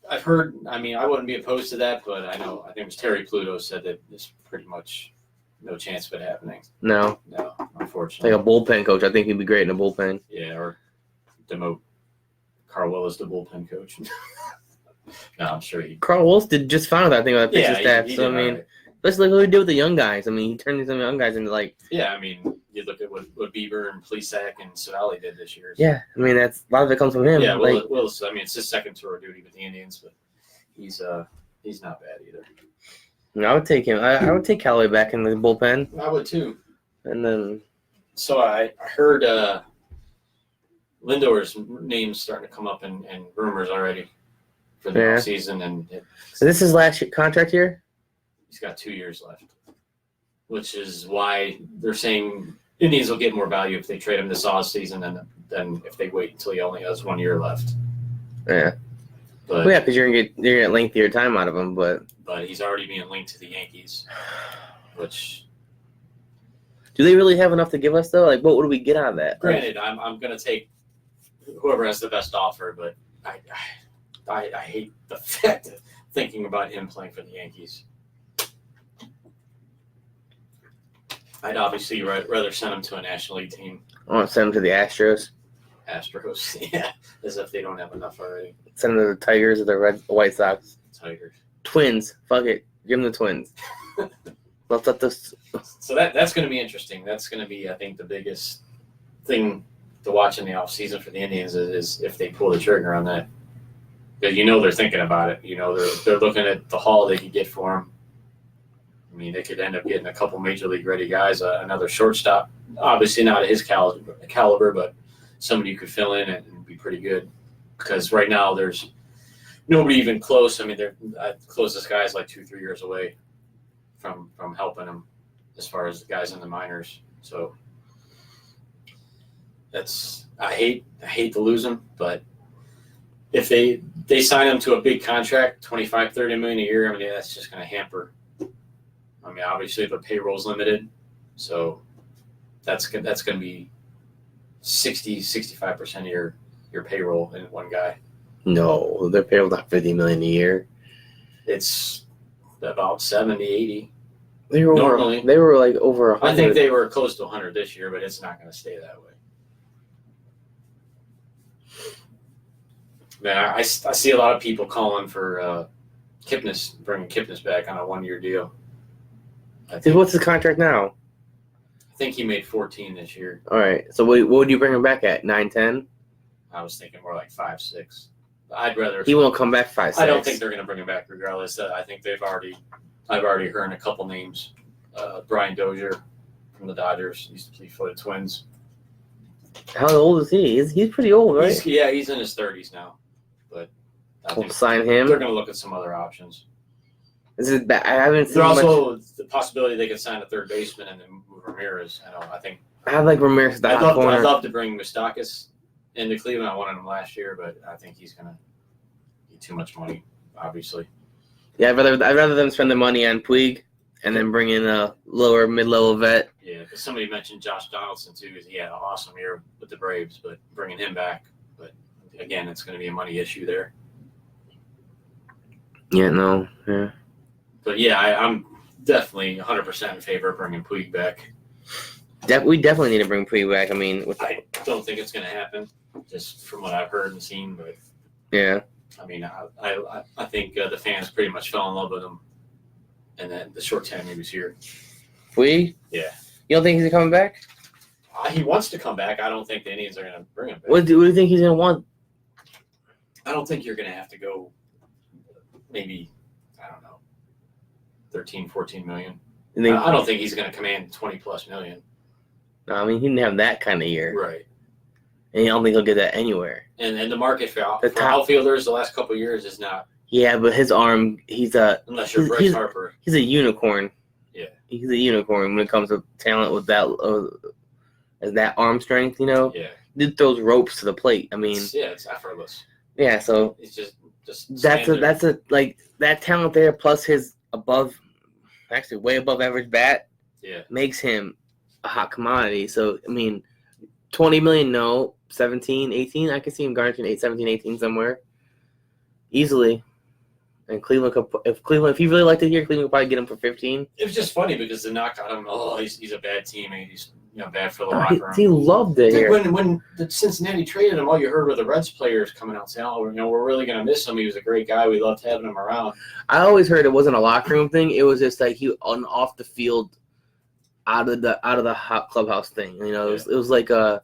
Speaker 1: I've heard. I mean, I wouldn't be opposed to that, but I think it was Terry Pluto said that there's pretty much no chance of it happening.
Speaker 2: No,
Speaker 1: No,
Speaker 2: like
Speaker 1: unfortunately.
Speaker 2: a bullpen coach. I think he'd be great in a bullpen.
Speaker 1: Yeah, or demote Carl Willis to bullpen coach. No, I'm sure he.
Speaker 2: Carl Wills did just fine with that thing with the pitching staff.
Speaker 1: he
Speaker 2: So, I
Speaker 1: did
Speaker 2: mean,
Speaker 1: all right.
Speaker 2: let's look what he did with the young guys. I mean, he turned these young guys into like,
Speaker 1: Yeah, I mean, you look at what Bieber and Plesac and Savali did this year.
Speaker 2: yeah. I mean, a lot of it comes from him.
Speaker 1: Yeah,
Speaker 2: like,
Speaker 1: Willis. I mean, it's his second tour of duty with the Indians, but he's not bad either.
Speaker 2: I would take him. I would take Callaway back in the bullpen,
Speaker 1: I would too.
Speaker 2: and then
Speaker 1: So I heard Lindor's name's starting to come up in rumors already for the
Speaker 2: Yeah.
Speaker 1: offseason, and
Speaker 2: so this is last contract year.
Speaker 1: he's got 2 years left, which is why they're saying Indians will get more value if they trade him this offseason than if they wait until he only has 1 year left.
Speaker 2: Yeah,
Speaker 1: But
Speaker 2: well, yeah, because you're gonna get lengthier time out of him. But
Speaker 1: he's already being linked to the Yankees, which
Speaker 2: do they really have enough to give us though? Like, what would we get out of that?
Speaker 1: granted, I'm going to take whoever has the best offer, but I hate the fact of thinking about him playing for the Yankees. I'd obviously rather send him to a National League team.
Speaker 2: I want to send him to the Astros.
Speaker 1: Astros, yeah, as if they don't have enough already.
Speaker 2: Send him to the Tigers or the White Sox.
Speaker 1: Tigers.
Speaker 2: Twins. Fuck it. Give him the Twins. Let's let this.
Speaker 1: So that's going to be interesting. That's going to be, I think, the biggest thing to watch in the offseason for the Indians is if they pull the trigger on that. Because they're thinking about it. They're looking at the haul they could get for him. I mean, they could end up getting a couple major league ready guys, another shortstop. Obviously not at his caliber, but somebody who could fill in and be pretty good. Because right now there's nobody even close. I mean, they're closest guy is like 2-3 years away from helping him as far as the guys in the minors. So I hate to lose him, but if they sign him to a big contract, $25-30 million a year, I mean, that's just going to hamper. I mean, obviously the payroll's limited, so that's going to be 60-65% of your payroll in one guy.
Speaker 2: No, their payroll's not $50 million a year.
Speaker 1: It's about 70-80.
Speaker 2: They were
Speaker 1: Normally.
Speaker 2: They were like over 100.
Speaker 1: I think they were close to 100 this year, but it's not going to stay that way. Man, I see a lot of people calling for bringing Kipnis back on a 1-year deal.
Speaker 2: What's his contract now?
Speaker 1: I think he made 14 this year.
Speaker 2: All right. So what would you bring him back at? 9-10?
Speaker 1: I was thinking more like 5-6. I'd rather.
Speaker 2: He won't come back 5-6.
Speaker 1: I don't think they're going to bring him back regardless. I think I've already heard a couple names. Brian Dozier from the Dodgers used to play for the Twins.
Speaker 2: How old is he? He's pretty old, right?
Speaker 1: He's in his 30s now, but I
Speaker 2: We'll
Speaker 1: think
Speaker 2: sign
Speaker 1: they're
Speaker 2: him.
Speaker 1: going to look at some other options.
Speaker 2: This is bad. I haven't seen
Speaker 1: There's
Speaker 2: much.
Speaker 1: also the possibility they could sign a third baseman and then move Ramirez. I think
Speaker 2: I have like Ramirez at the hot
Speaker 1: I'd
Speaker 2: corner.
Speaker 1: love to bring Moustakas into Cleveland. I wanted him last year, but I think he's going to get too much money, obviously.
Speaker 2: Yeah, I'd rather them spend the money on Puig and then bring in a lower mid-level vet.
Speaker 1: Yeah, because somebody mentioned Josh Donaldson too. He had an awesome year with the Braves, but bringing him back, but again, it's going to be a money issue there.
Speaker 2: Yeah, no, yeah.
Speaker 1: But yeah, I'm definitely 100% in favor of bringing Puig back.
Speaker 2: We definitely need to bring Puig back. I mean,
Speaker 1: I don't think it's going to happen, just from what I've heard and seen. But
Speaker 2: yeah,
Speaker 1: I mean, I think the fans pretty much fell in love with him, and then the short time he was here.
Speaker 2: Puig.
Speaker 1: Yeah.
Speaker 2: You don't think he's coming back?
Speaker 1: He wants to come back. I don't think the Indians are going to bring him back.
Speaker 2: What do you think he's going to want?
Speaker 1: I don't think you're going to have to go maybe, I don't know, 13, 14 million. I don't think he's going to command 20 plus million.
Speaker 2: No, I mean, he didn't have that kind of year.
Speaker 1: Right.
Speaker 2: And I don't think he'll get that anywhere.
Speaker 1: And the market for outfielders the last couple of years is not.
Speaker 2: Yeah, but his arm,
Speaker 1: unless you're Bryce Harper.
Speaker 2: He's a unicorn.
Speaker 1: Yeah.
Speaker 2: He's a unicorn when it comes to talent with that arm strength, you know?
Speaker 1: Yeah.
Speaker 2: Dude throws ropes to the plate. I mean.
Speaker 1: It's effortless.
Speaker 2: Yeah, so.
Speaker 1: It's just
Speaker 2: that's that talent there plus his way above average bat.
Speaker 1: Yeah.
Speaker 2: Makes him a hot commodity. So, I mean, 20 million, no. 17, 18, I could see him garnishing 17, 18 somewhere. Easily. And Cleveland could, if he really liked it here, Cleveland could probably get him for 15.
Speaker 1: It was just funny because the knock on him, he's a bad teammate. He's bad for the locker room.
Speaker 2: He loved it here.
Speaker 1: When the Cincinnati traded him, all you heard were the Reds players coming out saying, we're really going to miss him. He was a great guy. We loved having him around.
Speaker 2: I always heard it wasn't a locker room thing. It was just like he on off the field, out of the hot clubhouse thing. You know, it was like a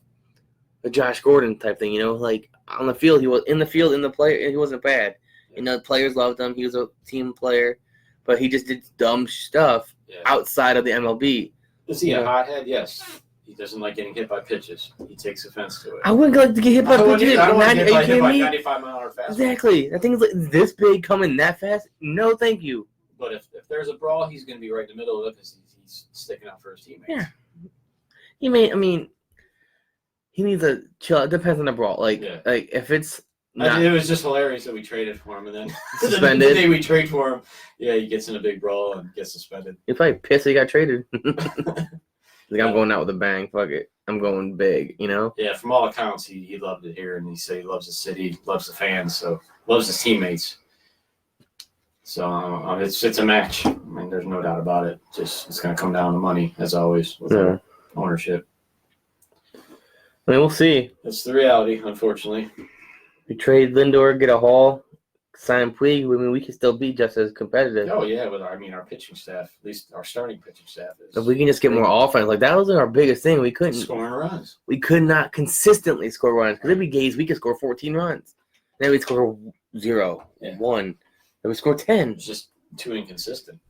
Speaker 2: Josh Gordon type thing. You know, like on the field, he was in the field in the player. He wasn't bad. You know, the players loved him. He was a team player, but he just did dumb stuff outside of the MLB.
Speaker 1: Is he a hothead? Yes. He doesn't like getting hit by pitches. He takes offense to it.
Speaker 2: I wouldn't like to get hit by pitches.
Speaker 1: I don't want to get hit by 95-mile-an-hour fastball.
Speaker 2: Exactly. That thing's like this big, coming that fast. No, thank you.
Speaker 1: But if there's a brawl, he's going to be right in the middle of it because he's sticking up for his teammates.
Speaker 2: Yeah. He needs a chill. It depends on the brawl. Like if it's.
Speaker 1: It was just hilarious that we traded for him, and then
Speaker 2: suspended.
Speaker 1: The day we trade for him, he gets in a big brawl and gets suspended.
Speaker 2: He's probably pissed he got traded. Like, I'm going out with a bang. Fuck it. I'm going big, you know?
Speaker 1: Yeah, from all accounts, he loved it here, and he said he loves the city, loves the fans, so loves his teammates. So it's a match. I mean, there's no doubt about it. It's going to come down to money, as always, with ownership.
Speaker 2: I mean, we'll see.
Speaker 1: That's the reality, unfortunately.
Speaker 2: We trade Lindor, get a haul, sign Puig. I mean, we can still be just as competitive.
Speaker 1: Oh yeah, with our pitching staff, at least our starting pitching staff is.
Speaker 2: If we can just get more offense, like that was our biggest thing. We couldn't
Speaker 1: scoring runs.
Speaker 2: We could not consistently score runs because there'd be games we could score 14 runs, then we'd score 0, 1, then we score 10.
Speaker 1: It's just too inconsistent.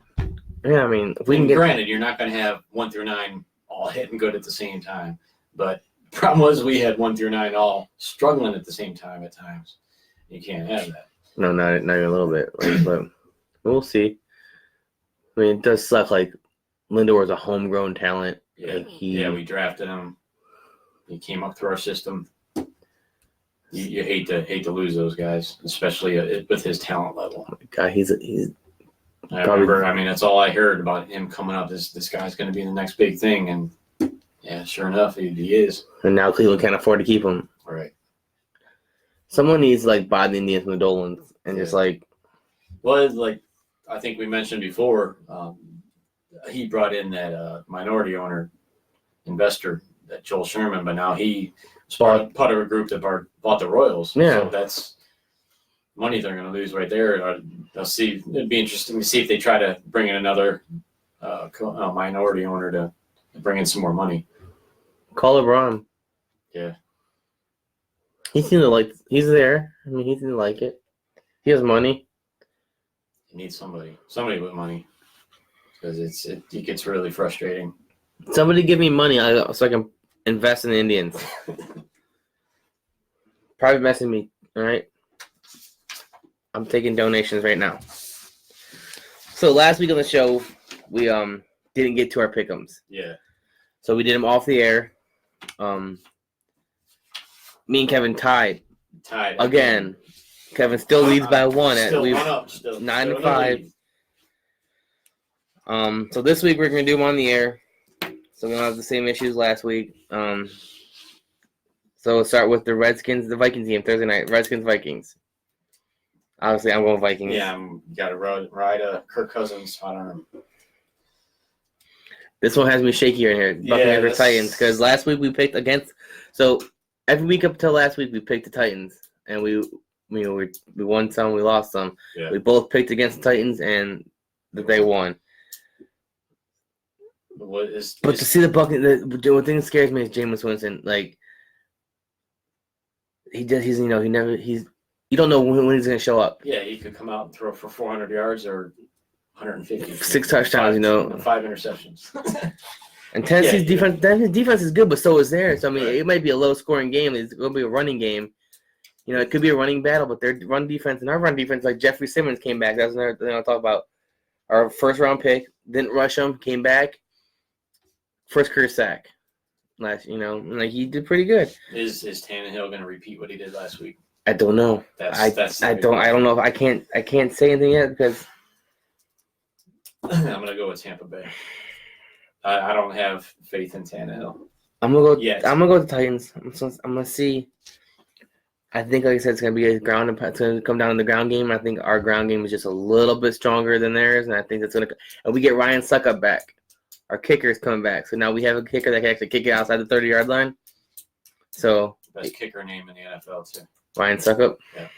Speaker 2: Yeah, I mean, if we can get.
Speaker 1: Granted, you're not going to have 1 through 9 all hitting good at the same time, but. Problem was we had 1 through 9 all struggling at the same time at times. You can't have that.
Speaker 2: No, not even a little bit. But we'll see. I mean, it does suck. Like Lindor is a homegrown talent.
Speaker 1: Yeah,
Speaker 2: like
Speaker 1: we drafted him. He came up through our system. You hate to lose those guys, especially with his talent level.
Speaker 2: God, he's.
Speaker 1: I remember. I mean, that's all I heard about him coming up. This guy's going to be the next big thing, and. Yeah, sure enough, he is.
Speaker 2: And now Cleveland can't afford to keep him.
Speaker 1: Right.
Speaker 2: Someone needs to buy the Indians from the Dolans and just
Speaker 1: Well, I think we mentioned before, he brought in that minority owner investor, that Joel Sherman, but now he part of a group that bought the Royals.
Speaker 2: Yeah.
Speaker 1: So that's money they're going to lose right there. They'll see. It'd be interesting to see if they try to bring in another minority owner to bring in some more money.
Speaker 2: Call LeBron.
Speaker 1: Yeah.
Speaker 2: He seemed to he's there. I mean, he seemed to like it. He has money.
Speaker 1: He needs somebody with money, because it gets really frustrating.
Speaker 2: Somebody give me money so I can invest in the Indians. Private message me, all right? I'm taking donations right now. So last week on the show, we didn't get to our pick'ems.
Speaker 1: Yeah.
Speaker 2: So we did them off the air. Me and Kevin tied. Again. Kevin still leads by 1 at
Speaker 1: 9-5.
Speaker 2: So this week we're gonna do them on the air, so we don't have the same issues last week. So we'll start with the Vikings game Thursday night. Vikings. Obviously, I'm going Vikings.
Speaker 1: Yeah, you got to ride Kirk Cousins hot arm.
Speaker 2: This one has me shakier in here. Buccaneers or Titans, because last week we picked against. So every week up until last week we picked the Titans, and we won some, we lost some.
Speaker 1: Yeah.
Speaker 2: We both picked against the Titans, and they won. But to see the Buccaneers, the thing that scares me is Jameis Winston. Like you don't know when he's going to show up.
Speaker 1: Yeah, he could come out and throw for 400 yards or 150.
Speaker 2: 6 touchdowns,
Speaker 1: 5 interceptions.
Speaker 2: And Tennessee's defense is good, but so is theirs. So, I mean, It might be a low-scoring game. It's going to be a running game. It could be a running battle, but their run defense and our run defense, like Jeffrey Simmons came back. That's another thing I'll talk about. Our first-round pick, didn't rush him, came back. First career sack. He did pretty good.
Speaker 1: Is Tannehill going to repeat what he did last week?
Speaker 2: I don't know. I don't know if I can't say anything yet because
Speaker 1: I'm gonna go with Tampa Bay. I don't have faith in Tannehill.
Speaker 2: I'm gonna go with the Titans. I'm gonna see. I think, like I said, it's gonna be it's gonna come down to the ground game. I think our ground game is just a little bit stronger than theirs, and I think that's gonna. And we get Ryan Suckup back. Our kicker is coming back, so now we have a kicker that can actually kick it outside the 30-yard line. So
Speaker 1: best kicker name in the NFL too.
Speaker 2: Ryan Suckup.
Speaker 1: Yeah.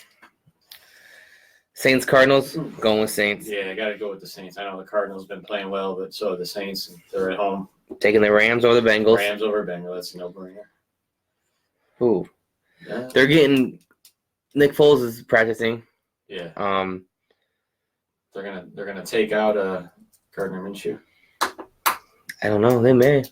Speaker 2: Saints, Cardinals, going with Saints.
Speaker 1: Yeah, I got to go with the Saints. I know the Cardinals been playing well, but so are the Saints. They're at home.
Speaker 2: Taking the Rams over the Bengals.
Speaker 1: Rams over Bengals. That's a no-brainer.
Speaker 2: Ooh.
Speaker 1: Yeah.
Speaker 2: They're getting – Nick Foles is practicing.
Speaker 1: Yeah. They're gonna take out Gardner Minshew.
Speaker 2: I don't know. They may.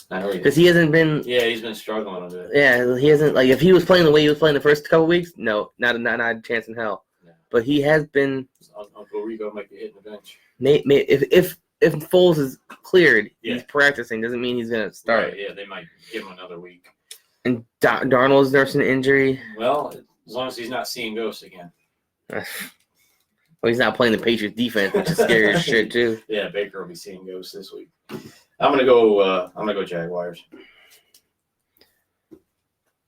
Speaker 2: Because he hasn't been.
Speaker 1: Yeah, he's been struggling a bit.
Speaker 2: Yeah, he hasn't. Like, if he was playing the way he was playing the first couple weeks, no, not a chance in hell.
Speaker 1: Yeah.
Speaker 2: But he has been.
Speaker 1: Uncle Rico might be hitting the bench.
Speaker 2: If Foles is cleared,
Speaker 1: yeah.
Speaker 2: He's practicing. Doesn't mean he's gonna start.
Speaker 1: Right, yeah, they might give him another week.
Speaker 2: And Darnold's nursing an injury.
Speaker 1: Well, as long as he's not seeing ghosts again.
Speaker 2: Well, he's not playing the Patriots defense, which is scary as shit too.
Speaker 1: Yeah, Baker will be seeing ghosts this week. I'm gonna go Jaguars.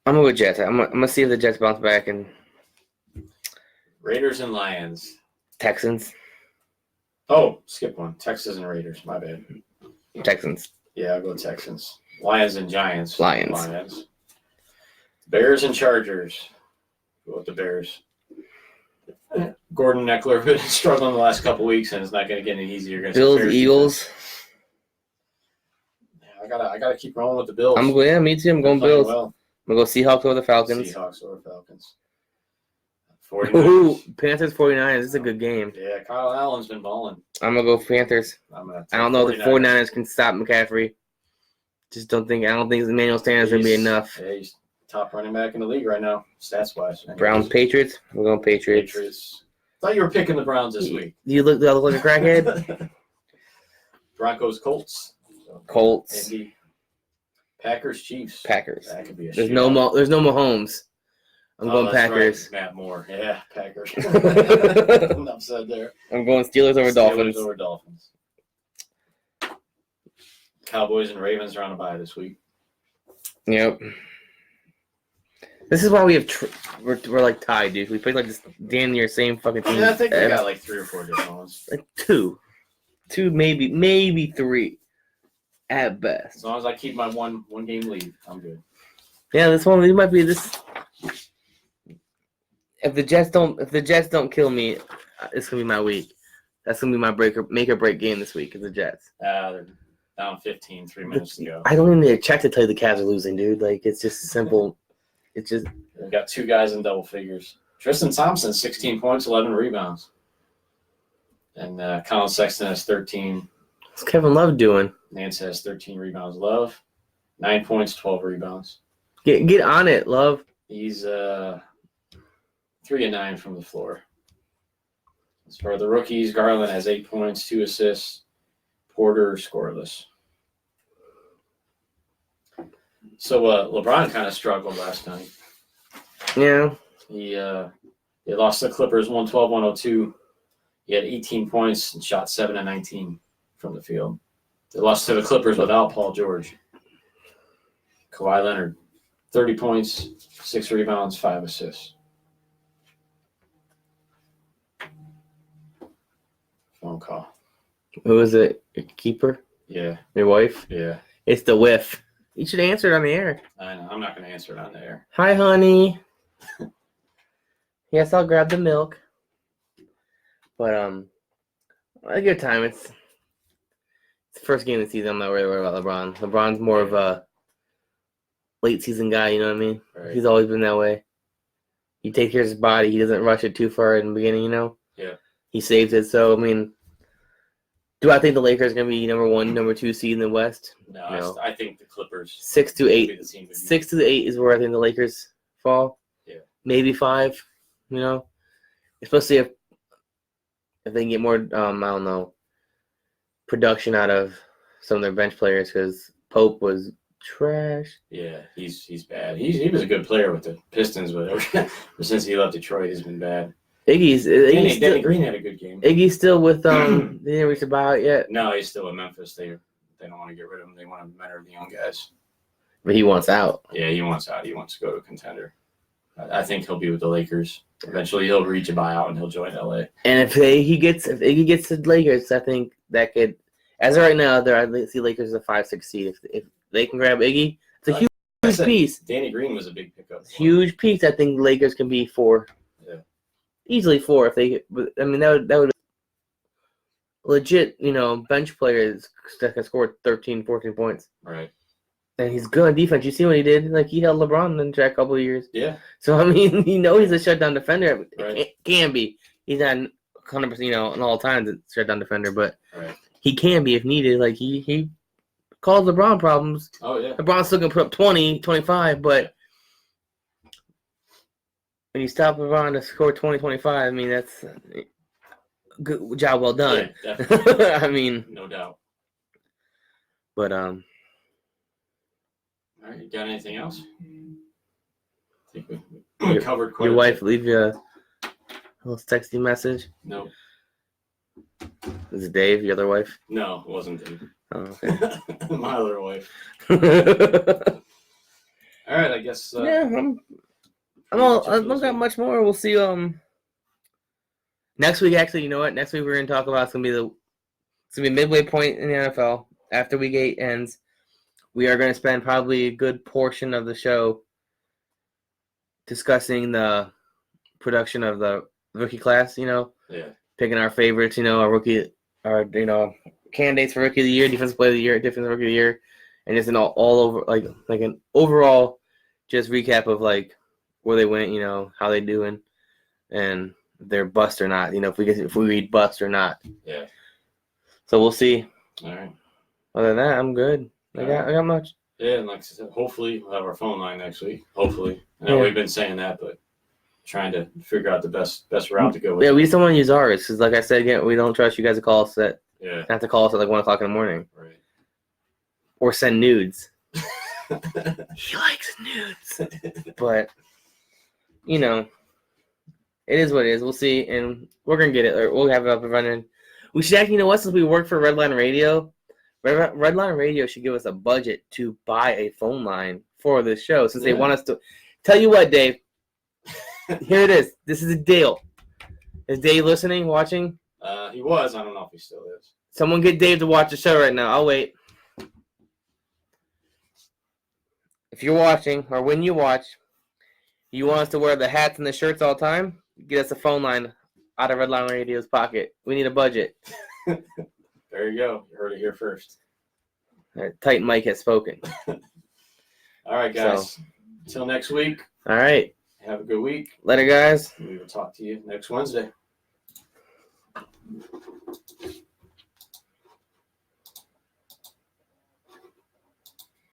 Speaker 2: I'm gonna go Jets. I'm gonna see if the Jets bounce back and
Speaker 1: Raiders and Lions.
Speaker 2: Texans.
Speaker 1: Oh, skip one. Texans and Raiders. My bad.
Speaker 2: Texans.
Speaker 1: Yeah, I'll go Texans. Lions and Giants.
Speaker 2: Lions.
Speaker 1: Bears and Chargers. Go with the Bears. Gordon Eckler been struggling the last couple weeks, and it's not going to get any easier against
Speaker 2: Bills,
Speaker 1: the Bears.
Speaker 2: Eagles.
Speaker 1: Yeah, I gotta keep rolling with the Bills.
Speaker 2: Me too. I'm going Bills.
Speaker 1: Well.
Speaker 2: I'm gonna go Seahawks over the Falcons.
Speaker 1: Seahawks over Falcons.
Speaker 2: 49ers. Ooh, Panthers 49ers. This is a good game.
Speaker 1: Yeah, Kyle Allen's been balling.
Speaker 2: I'm gonna go Panthers. I don't know if the 49ers can stop McCaffrey. I don't think Emmanuel Sanders will be enough.
Speaker 1: Yeah, he's top running back in the league right now, stats wise.
Speaker 2: Browns, Patriots. We're going Patriots.
Speaker 1: Thought you were picking the Browns this week.
Speaker 2: Do I look like a crackhead?
Speaker 1: Broncos, Colts.
Speaker 2: Colts.
Speaker 1: Indy. Packers, Chiefs.
Speaker 2: Packers.
Speaker 1: That could be a
Speaker 2: There's no Mahomes. I'm going Packers.
Speaker 1: Right. Matt Moore. Yeah, Packers. Enough said there.
Speaker 2: I'm going Steelers over Dolphins.
Speaker 1: Steelers over Dolphins. Cowboys and Ravens are on a bye this week.
Speaker 2: Yep. This is why we have we're like tied, dude. We played like this damn near same fucking team.
Speaker 1: Yeah, I think we got like 3 or 4 different ones.
Speaker 2: Like two, maybe 3, at best.
Speaker 1: As long as I keep my one game lead, I'm good.
Speaker 2: Yeah, this one might be this. If the Jets don't kill me, it's gonna be my week. That's gonna be my make or break game this week. Is the Jets.
Speaker 1: They're down 15, 3 minutes to go.
Speaker 2: I don't even need to check to tell you the Cavs are losing, dude. Like, it's just simple. It's just
Speaker 1: we've got 2 guys in double figures. Tristan Thompson, 16 points, 11 rebounds, and Colin Sexton has 13.
Speaker 2: What's Kevin Love doing?
Speaker 1: Nance has 13 rebounds. Love, 9 points, 12 rebounds.
Speaker 2: Get on it, Love.
Speaker 1: He's 3 and 9 from the floor. As for the rookies, Garland has 8 points, 2 assists. Porter scoreless. So LeBron kind of struggled last night.
Speaker 2: Yeah.
Speaker 1: They lost the Clippers 112-102. He had 18 points and shot 7 of 19 from the field. They lost to the Clippers without Paul George. Kawhi Leonard, 30 points, 6 rebounds, 5 assists. Phone call.
Speaker 2: Who is it? Your keeper?
Speaker 1: Yeah,
Speaker 2: Your wife?
Speaker 1: yeah.
Speaker 2: It's the whiff. You should answer it on the air.
Speaker 1: I know. I'm not going to answer it on the air.
Speaker 2: Hi, honey. Yes, I'll grab the milk. But a good time. It's the first game of the season. I'm not really worried about LeBron. LeBron's more of a late season guy. You know what I mean?
Speaker 1: Right.
Speaker 2: He's always been that way. He takes care of his body. He doesn't rush it too far in the beginning. You know?
Speaker 1: Yeah.
Speaker 2: He saves it. So I mean, do I think the Lakers are gonna be number 1, number 2 seed in the West?
Speaker 1: No. I think the Clippers.
Speaker 2: 6 to
Speaker 1: will
Speaker 2: 8.
Speaker 1: be the team to beat.
Speaker 2: 6 to 8 is where I think the Lakers fall.
Speaker 1: Yeah.
Speaker 2: Maybe 5. You know, especially if they can get more. I don't know, production out of some of their bench players because Pope was trash.
Speaker 1: Yeah, he's bad. He was a good player with the Pistons, but ever since he left Detroit, he's been bad.
Speaker 2: Danny
Speaker 1: Green had a good game.
Speaker 2: Iggy's still with they didn't reach the buyout yet.
Speaker 1: No, he's still at Memphis. They don't want to get rid of him. They want to mentor the young guys.
Speaker 2: But he wants out.
Speaker 1: Yeah, he wants out. He wants to go to a contender. I think he'll be with the Lakers. Eventually, he'll reach a buyout and he'll join LA.
Speaker 2: And if Iggy gets the Lakers, I think that could. As of right now, I see Lakers as a 5-6 seed. If they can grab Iggy, it's a huge piece.
Speaker 1: Danny Green was a big pickup.
Speaker 2: Huge piece. I think Lakers can be 4.
Speaker 1: Yeah.
Speaker 2: Easily 4 if they. I mean, that would legit. You know, bench players that can score 13, 14 points.
Speaker 1: Right.
Speaker 2: And he's good on defense. You see what he did? Like, he held LeBron in a couple of years.
Speaker 1: Yeah.
Speaker 2: So, I mean, he's a shutdown defender.
Speaker 1: Right.
Speaker 2: Can be. He's not 100%, an all-time shutdown defender, but
Speaker 1: right.
Speaker 2: He can be if needed. Like, he caused LeBron problems.
Speaker 1: Oh, yeah.
Speaker 2: LeBron's still going to put up 20, 25, but when you stop LeBron to score 20, 25, I mean, that's a good job well done.
Speaker 1: Yeah, definitely.
Speaker 2: I mean.
Speaker 1: No doubt.
Speaker 2: But,
Speaker 1: all right, you got anything else? I think we covered quite
Speaker 2: your
Speaker 1: a
Speaker 2: wife
Speaker 1: bit.
Speaker 2: leave you a little texty message?
Speaker 1: No.
Speaker 2: Is it Dave, your other wife?
Speaker 1: No, it wasn't Dave.
Speaker 2: Oh, okay.
Speaker 1: My other wife.
Speaker 2: Yeah,
Speaker 1: All right, I guess.
Speaker 2: I don't got much more. We'll see. Next week, actually, you know what? Next week we're gonna talk about it's gonna be midway point in the NFL after Week 8 ends. We are gonna spend probably a good portion of the show discussing the production of the rookie class.
Speaker 1: Yeah.
Speaker 2: Picking our favorites. Our candidates for rookie of the year, defensive player of the year, defensive rookie of the year, and just an all over like an overall just recap of like where they went, how they doing, and if they're bust or not. If we read bust or not.
Speaker 1: Yeah.
Speaker 2: So we'll see.
Speaker 1: All right.
Speaker 2: Other than that, I'm good. I got much.
Speaker 1: Yeah, and like I said, hopefully we'll have our phone line next week. Hopefully. I know we've been saying that, but trying to figure out the best route to go with.
Speaker 2: Yeah, we just don't want to use ours because, like I said again, we don't trust you guys to call us not to call us at like 1 o'clock in the morning.
Speaker 1: Right.
Speaker 2: Or send nudes. He likes nudes. But, it is what it is. We'll see, and we're going to get it. Or we'll have it up and running. We should actually, since we work for Redline Radio, Redline Radio should give us a budget to buy a phone line for this show since they want us to. Tell you what, Dave. Here it is. This is a deal. Is Dave listening, watching?
Speaker 1: He was. I don't know if he still is.
Speaker 2: Someone get Dave to watch the show right now. I'll wait. If you're watching, or when you watch, you want us to wear the hats and the shirts all the time, get us a phone line out of Redline Radio's pocket. We need a budget.
Speaker 1: There you go. You heard it here first.
Speaker 2: All right, Titan Mike has spoken.
Speaker 1: All right, guys. Until next week.
Speaker 2: All right.
Speaker 1: Have a good week.
Speaker 2: Later, guys.
Speaker 1: We will talk to you next Wednesday.